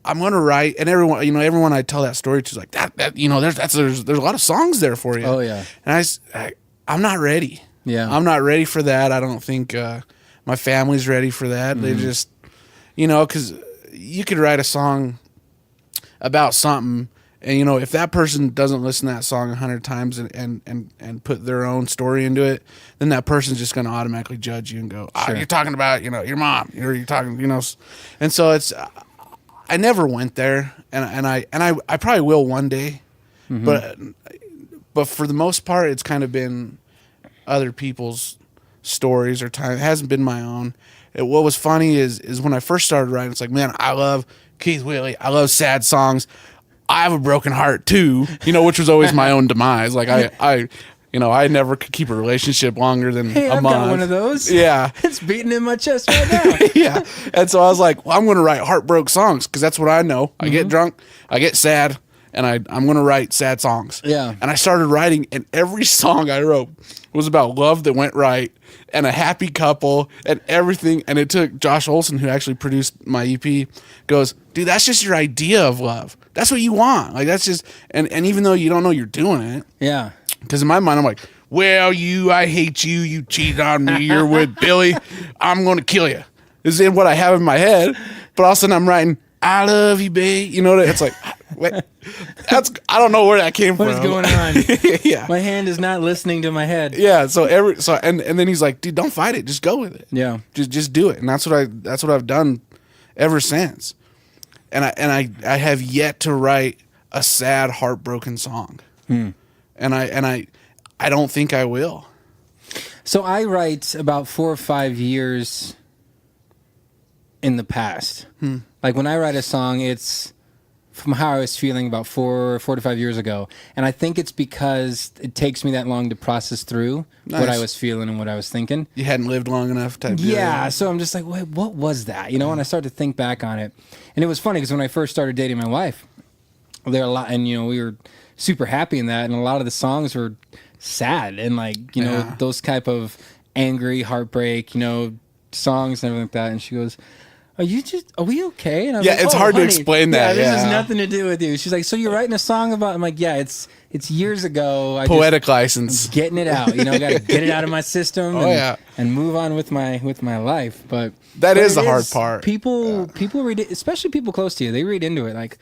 I'm gonna write, and everyone I tell that story to is like that you know, there's a lot of songs there for you. Oh yeah. And I'm not ready. Yeah. I'm not ready for that. I don't think my family's ready for that. They just, you know, because you could write a song about something And you know, if that person doesn't listen to that song 100 times and put their own story into it, then that person's just going to automatically judge you and go, Sure. you're talking about, you know, your mom, you're talking, you know. And so I never went there, and I probably will one day, but for the most part, it's kind of been other people's stories or time. It hasn't been my own. What was funny is when I first started writing, it's like, man, I love Keith Whitley. I love sad songs. I have a broken heart too, you know, which was always my own demise. Like I never could keep a relationship longer than a I've month. got one of those. Yeah. It's beating in my chest right now. Yeah. And so I was like, well, I'm going to write heartbroken songs because that's what I know. I get drunk, I get sad, and I'm going to write sad songs. Yeah. And I started writing, and every song I wrote was about love that went right and a happy couple and everything. And it took Josh Olson, who actually produced my EP, goes, dude, that's just your idea of love. That's what you want. Like, that's just, and even though you don't know you're doing it. Yeah. Because in my mind, I'm like, well, I hate you. You cheated on me. You're with Billy. I'm going to kill you. This is what I have in my head. But all of a sudden I'm writing, I love you, babe. You know, it's like, what? I don't know where that came from. What is going on? Yeah. My hand is not listening to my head. Yeah. And then he's like, dude, don't fight it. Just go with it. Yeah. Just do it. And that's what I've done ever since. And I have yet to write a sad, heartbroken song. And I don't think I will. So I write about 4 or 5 years in the past. Like when I write a song, it's from how I was feeling about 4 to 5 years ago. And I think it's because it takes me that long to process through what I was feeling and what I was thinking. You hadn't lived long enough type deal. Yeah, so I'm just like, wait, what was that? You know, and I started to think back on it. And it was funny because when I first started dating my wife, there were a lot, and you know, we were super happy in that, and a lot of the songs were sad and like, you know, those type of angry heartbreak, you know, songs and everything like that. And she goes, are we okay? And I was like, it's hard to explain that. This has nothing to do with you. She's like, so you're writing a song about, I'm like, yeah, it's years ago. Poetic license. Getting it out, you know, got to get it out of my system and move on with my life. But that is the hard part. People read it, especially people close to you. They read into it like,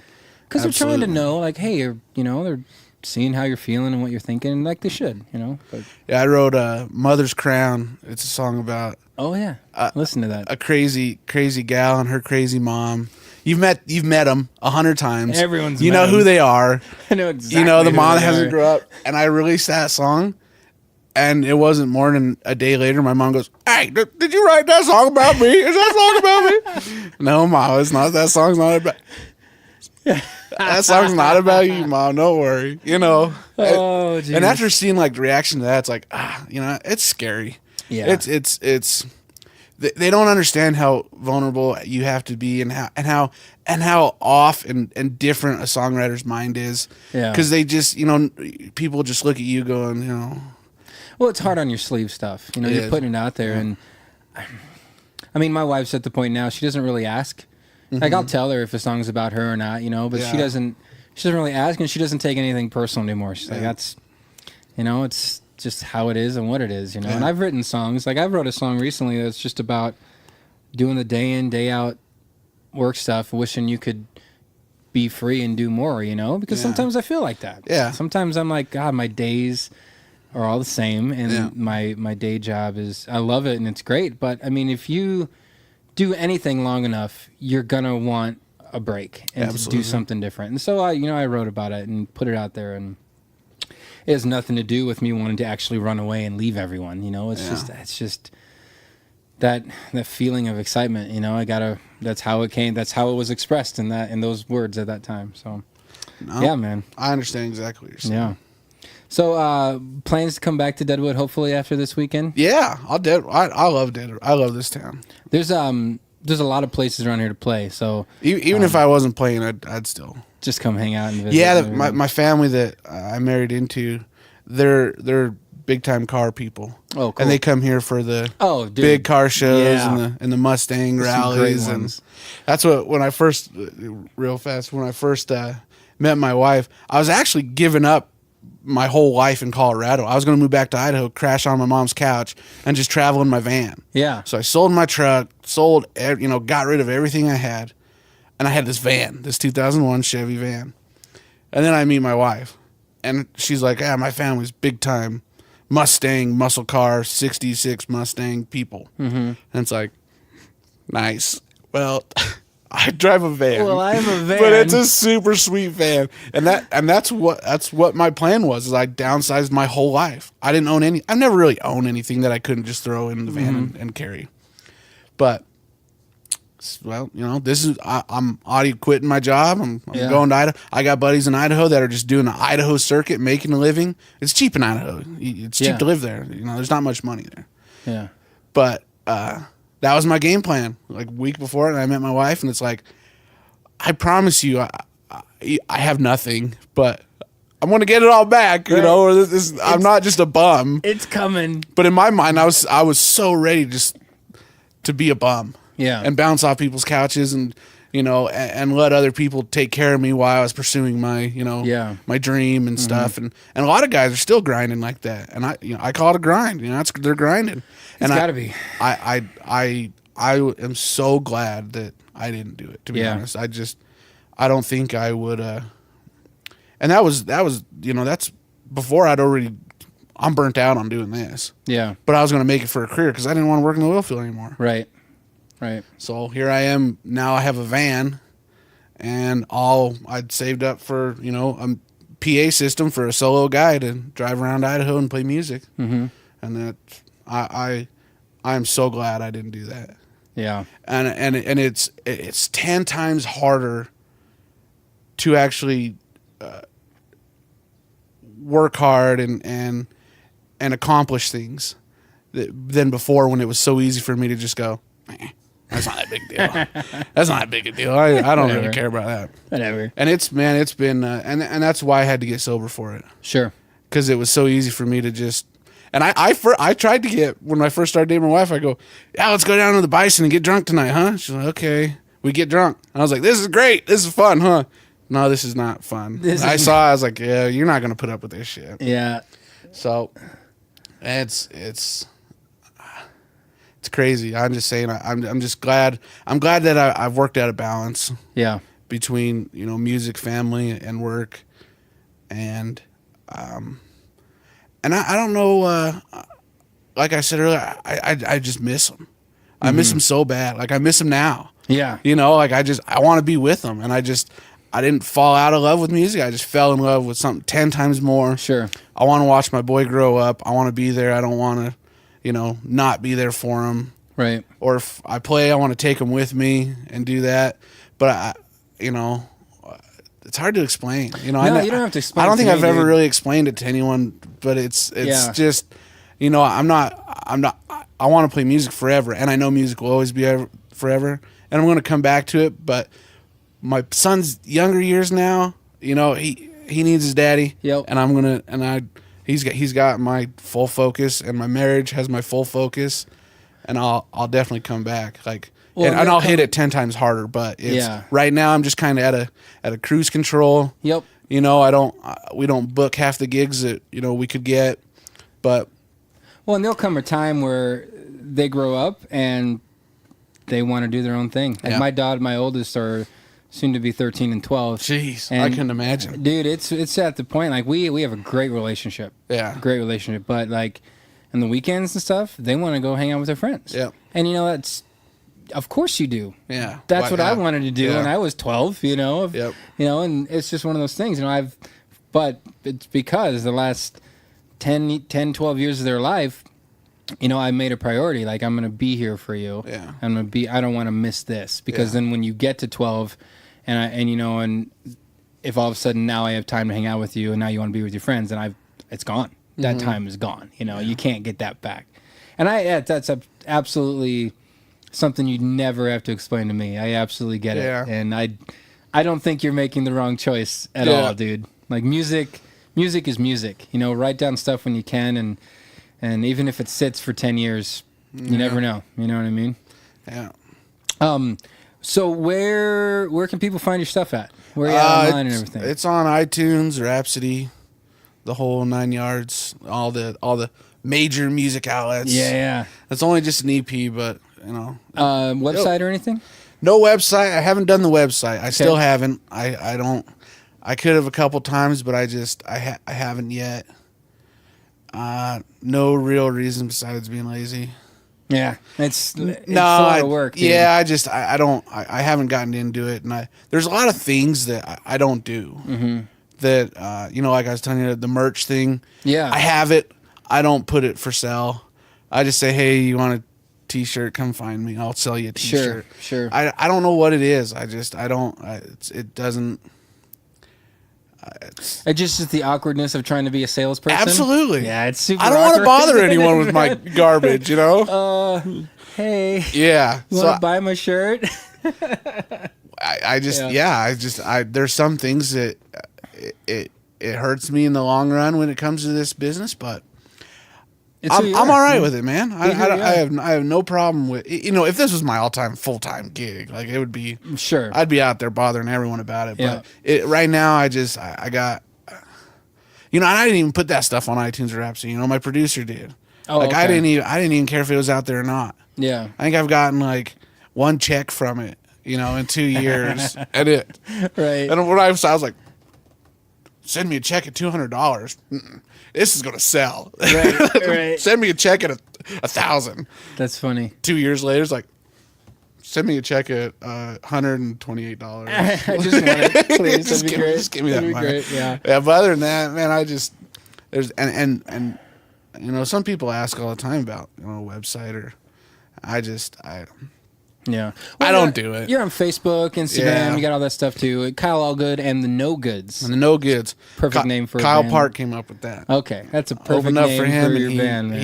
because they're trying to know, like, hey, you know, they're seeing how you're feeling and what you're thinking, like they should, you know. But yeah, I wrote Mother's Crown. It's a song about listen to that. A crazy gal and her crazy mom. You've met them 100 times. Everyone's you met know them. Who they are. I know exactly. You know the mom who they hasn't are. grew up. And I released that song, and it wasn't more than a day later. My mom goes, "Hey, did you write that song about me? Is that song about me?" No, Mom, it's not. That song's not about. That song's not about you, Mom. Don't worry. You know. Oh, geez. And after seeing like the reaction to that, it's like, you know, it's scary. Yeah. It's. They don't understand how vulnerable you have to be, and how off and different a songwriter's mind is. Yeah. Because they just, you know, people just look at you going, you know. Well, it's hard on your sleeve stuff. You know, you're putting it out there, and I mean, my wife's at the point now she doesn't really ask. Like, I'll tell her if a song's about her or not, you know, but she doesn't really ask, and she doesn't take anything personal anymore. She's like, that's, you know, it's just how it is and what it is, you know. And I've written songs, like I wrote a song recently that's just about doing the day in, day out work stuff, wishing you could be free and do more, you know, because sometimes I feel like that. Yeah. Sometimes I'm like, God, my days are all the same, and my day job is, I love it and it's great, but I mean, if you do anything long enough, you're gonna want a break and to do something different. And so I wrote about it and put it out there, and it has nothing to do with me wanting to actually run away and leave everyone, you know. It's just that feeling of excitement, you know. That's how it came, that's how it was expressed in those words at that time. So yeah, man, I understand exactly what you're saying. Yeah. So plans to come back to Deadwood hopefully after this weekend? Yeah, I love Deadwood. I love this town. There's a lot of places around here to play, so even if I wasn't playing, I'd still just come hang out and visit. Yeah, my family that I married into, they're big time car people. Oh, cool. And they come here for the big car shows and the Mustang rallies, and that's when I first met my wife, I was actually giving up my whole life in Colorado. I was going to move back to Idaho, crash on my mom's couch, and just travel in my van. Yeah. So I sold my truck, got rid of everything I had, and I had this van, this 2001 Chevy van. And then I meet my wife, and she's like, "Yeah, my family's big time Mustang, muscle car, 66 Mustang people." Mm-hmm. And it's like, nice. Well, I drive a van. Well, I have a van, but it's a super sweet van, and that's what my plan was. Is I downsized my whole life. I didn't own any. I never really owned anything that I couldn't just throw in the van and carry. But well, this is I'm already quitting my job. I'm going to Idaho. I got buddies in Idaho that are just doing the Idaho circuit, making a living. It's cheap in Idaho. It's cheap to live there. There's not much money there. Yeah, but that was my game plan. Like a week before, and I met my wife, and it's like, I promise you, I have nothing, but I'm gonna get it all back. Right. Or I'm not just a bum. It's coming. But in my mind, I was so ready just to be a bum. Yeah. And bounce off people's couches and and let other people take care of me while I was pursuing my my dream and stuff. And a lot of guys are still grinding like that. And I call it a grind. They're grinding. It's gotta be. I am so glad that I didn't do it, to be honest. I don't think I would and that was that's before I'm burnt out on doing this. Yeah. But I was gonna make it for a career because I didn't want to work in the oil field anymore. Right. So here I am now. I have a van, and I'd saved up for a PA system for a solo guy to drive around Idaho and play music. Mm-hmm. And that I am so glad I didn't do that. Yeah. And it's 10 times harder to actually work hard and accomplish things than before, when it was so easy for me to just go, that's not that big a deal. That's not that big a deal. I don't really care about that. Whatever. And it's been, and that's why I had to get sober for it. Sure. Because it was so easy for me to just, and I tried to get, when I first started dating my wife, I go, yeah, let's go down to the Bison and get drunk tonight, huh? She's like, okay. We get drunk. And I was like, this is great. This is fun, huh? No, this is not fun. I was like, yeah, you're not going to put up with this shit. Yeah. So it's crazy. I'm just saying. I'm just glad. I'm glad that I've worked out a balance. Yeah. Between music, family, and work, and I don't know. Like I said earlier, I just miss them. I miss them so bad. Like I miss them now. Yeah. Like I want to be with them, and I didn't fall out of love with music. I just fell in love with something 10 times more. Sure. I want to watch my boy grow up. I want to be there. I don't want to, not be there for him. Right. Or if I play, I want to take him with me and do that. But it's hard to explain. No, you don't have to explain. I don't think I've ever dude. really explained it to anyone. But it's just, I'm not. I want to play music forever, and I know music will always be forever, and I'm going to come back to it. But my son's younger years now, he needs his daddy. Yep. And he's got my full focus, and my marriage has my full focus, and I'll definitely come back. And I'll hit it 10 times harder. But right now I'm just kind of at a cruise control. Yep. We don't book half the gigs that we could get, but. Well, and there'll come a time where they grow up and they want to do their own thing. Like my oldest are soon to be 13 and 12. Jeez, and I can imagine. Dude, it's at the point, like we have a great relationship. Yeah. Great relationship. But like on the weekends and stuff, they want to go hang out with their friends. Yeah. And that's, of course you do. Yeah. That's what I wanted to do when I was 12, Yep. And it's just one of those things, but it's because the last 10, 12 years of their life, I made a priority. Like, I'm going to be here for you. Yeah. I don't want to miss this, because then when you get to 12 and if all of a sudden now I have time to hang out with you and now you want to be with your friends, then it's gone. That time is gone. You can't get that back. And that's absolutely something you'd never have to explain to me. I absolutely get it. And I don't think you're making the wrong choice at all, dude. Like, music is music. Write down stuff when you can, and even if it sits for 10 years, you never know. You know what I mean? Yeah. So where can people find your stuff at? Where are you online and everything? It's on iTunes, Rhapsody, the whole 9 yards, all the major music outlets. Yeah. It's only just an EP, but website or anything? No website. I haven't done the website. I still haven't. I I could have a couple times, but I haven't yet. No real reason besides being lazy. Yeah, it's a lot of work. Dude. Yeah, I haven't gotten into it, and there's a lot of things that I don't do. Mm-hmm. That like I was telling you, the merch thing. Yeah, I have it. I don't put it for sale. I just say, hey, you want a T-shirt? Come find me. I'll sell you a T-shirt. Sure. I don't know what it is. I don't. It doesn't. It just is the awkwardness of trying to be a salesperson. Absolutely. Yeah, it's super. I don't want to bother anyone with my garbage. Hey. Yeah. You want to buy my shirt? There's some things that it hurts me in the long run when it comes to this business, but I'm all right with it, man. I have no problem with if this was my all-time full-time gig, like it would be sure. I'd be out there bothering everyone about it. But right now, I got and I didn't even put that stuff on iTunes or Rhapsody. My producer did. Oh, like okay. I didn't even care if it was out there or not. Yeah, I think I've gotten like one check from it, in 2 years, and it right. And when I was like, send me a check at $200. This is gonna sell. Right. Send me a check at $1,000. That's funny. 2 years later, it's like, send me a check at $128. I just want it, please. Just give me that money. Great. Yeah. Yeah, but other than that, man, there's some people ask all the time about a website or Yeah. I don't do it. You're on Facebook, Instagram. Yeah. You got all that stuff too. Kyle Allgood and the No Goods. And the No Goods. Perfect name for Kyle a band. Park came up with that. Okay, that's a perfect Opened up name for him, your and band. Man.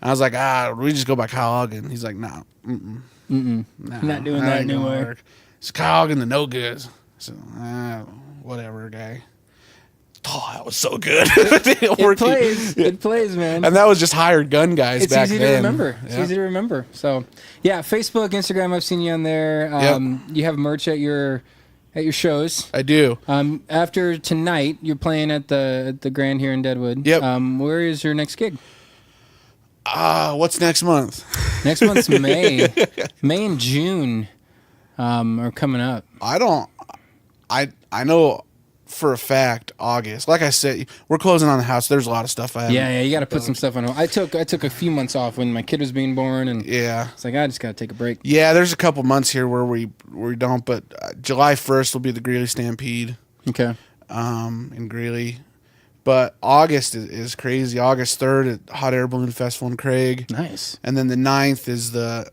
I was like, we just go by Kyle Allgood. And he's like, no, not doing that anymore. It's Kyle Allgood and the No Goods. So, whatever, guy. Oh, that was so good. It plays, man. And that was just hired gun guys back then. It's easy to remember. It's easy to remember. So, yeah, Facebook, Instagram, I've seen you on there. You have merch at your shows. I do. After tonight, you're playing at the Grand here in Deadwood. Yep. Where is your next gig? What's next month? Next month's May. May and June are coming up. I know for a fact August. Like I said, we're closing on the house. There's a lot of stuff I have. Yeah, you got to put some stuff on hold. I took a few months off when my kid was being born, and it's like I just got to take a break. Yeah, there's a couple months here where we don't, but July 1st will be the Greeley Stampede. Okay. In Greeley. But August is crazy. August 3rd at Hot Air Balloon Festival in Craig. Nice. And then the 9th is the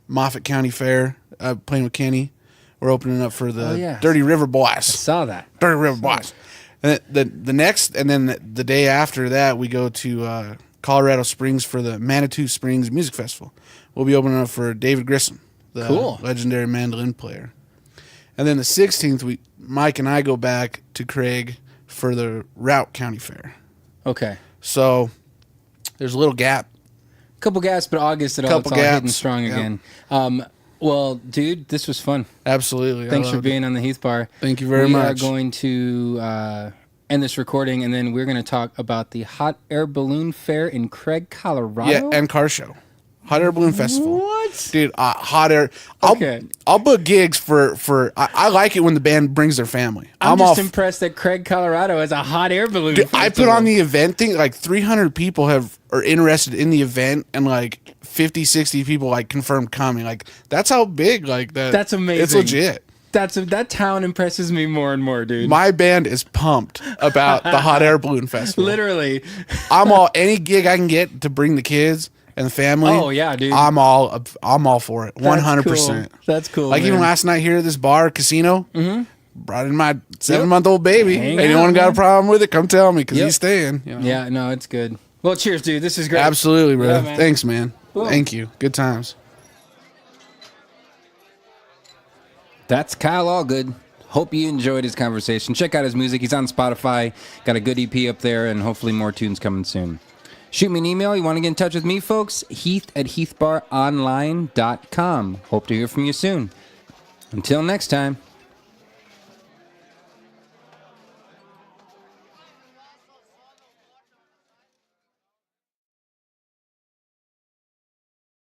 Moffat County Fair, playing with Kenny. We're opening up for the Dirty River Boys. I saw that. Dirty River Boys. And the next, and then the day after that, we go to Colorado Springs for the Manitou Springs Music Festival. We'll be opening up for David Grissom, the legendary mandolin player. And then the 16th, Mike and I go back to Craig for the Routt County Fair. Okay. So there's a little gap. Couple gaps, but August it's all hitting strong again. Well, dude, this was fun. Absolutely. Thanks for being on the Heath Bar. Thank you very much. We are going to end this recording, and then we're going to talk about the Hot Air Balloon Fair in Craig, Colorado. Yeah, and car show. Hot Air Balloon Festival. What? Dude, Hot Air. I'll book gigs for I like it when the band brings their family. I'm just impressed that Craig, Colorado has a hot air balloon festival. I put on the event thing, like 300 people are interested in the event, and like 50, 60 people like confirmed coming. Like that's how big like that. That's amazing. It's legit. That town impresses me more and more, dude. My band is pumped about the Hot Air Balloon Festival. Literally. Any gig I can get to bring the kids and the family. Oh yeah, dude. I'm all for it. 100%. That's cool. Like even last night here at this bar casino, brought in my 7-month-old baby. Anyone got a problem with it? Come tell me because he's staying. Yeah, no, it's good. Well, cheers, dude. This is great. Absolutely, bro. Yeah, man. Thanks, man. Cool. Thank you. Good times. That's Kyle Allgood. Hope you enjoyed his conversation. Check out his music. He's on Spotify. Got a good EP up there, and hopefully more tunes coming soon. Shoot me an email. You want to get in touch with me, folks? Heath@heathbaronline.com. Hope to hear from you soon. Until next time.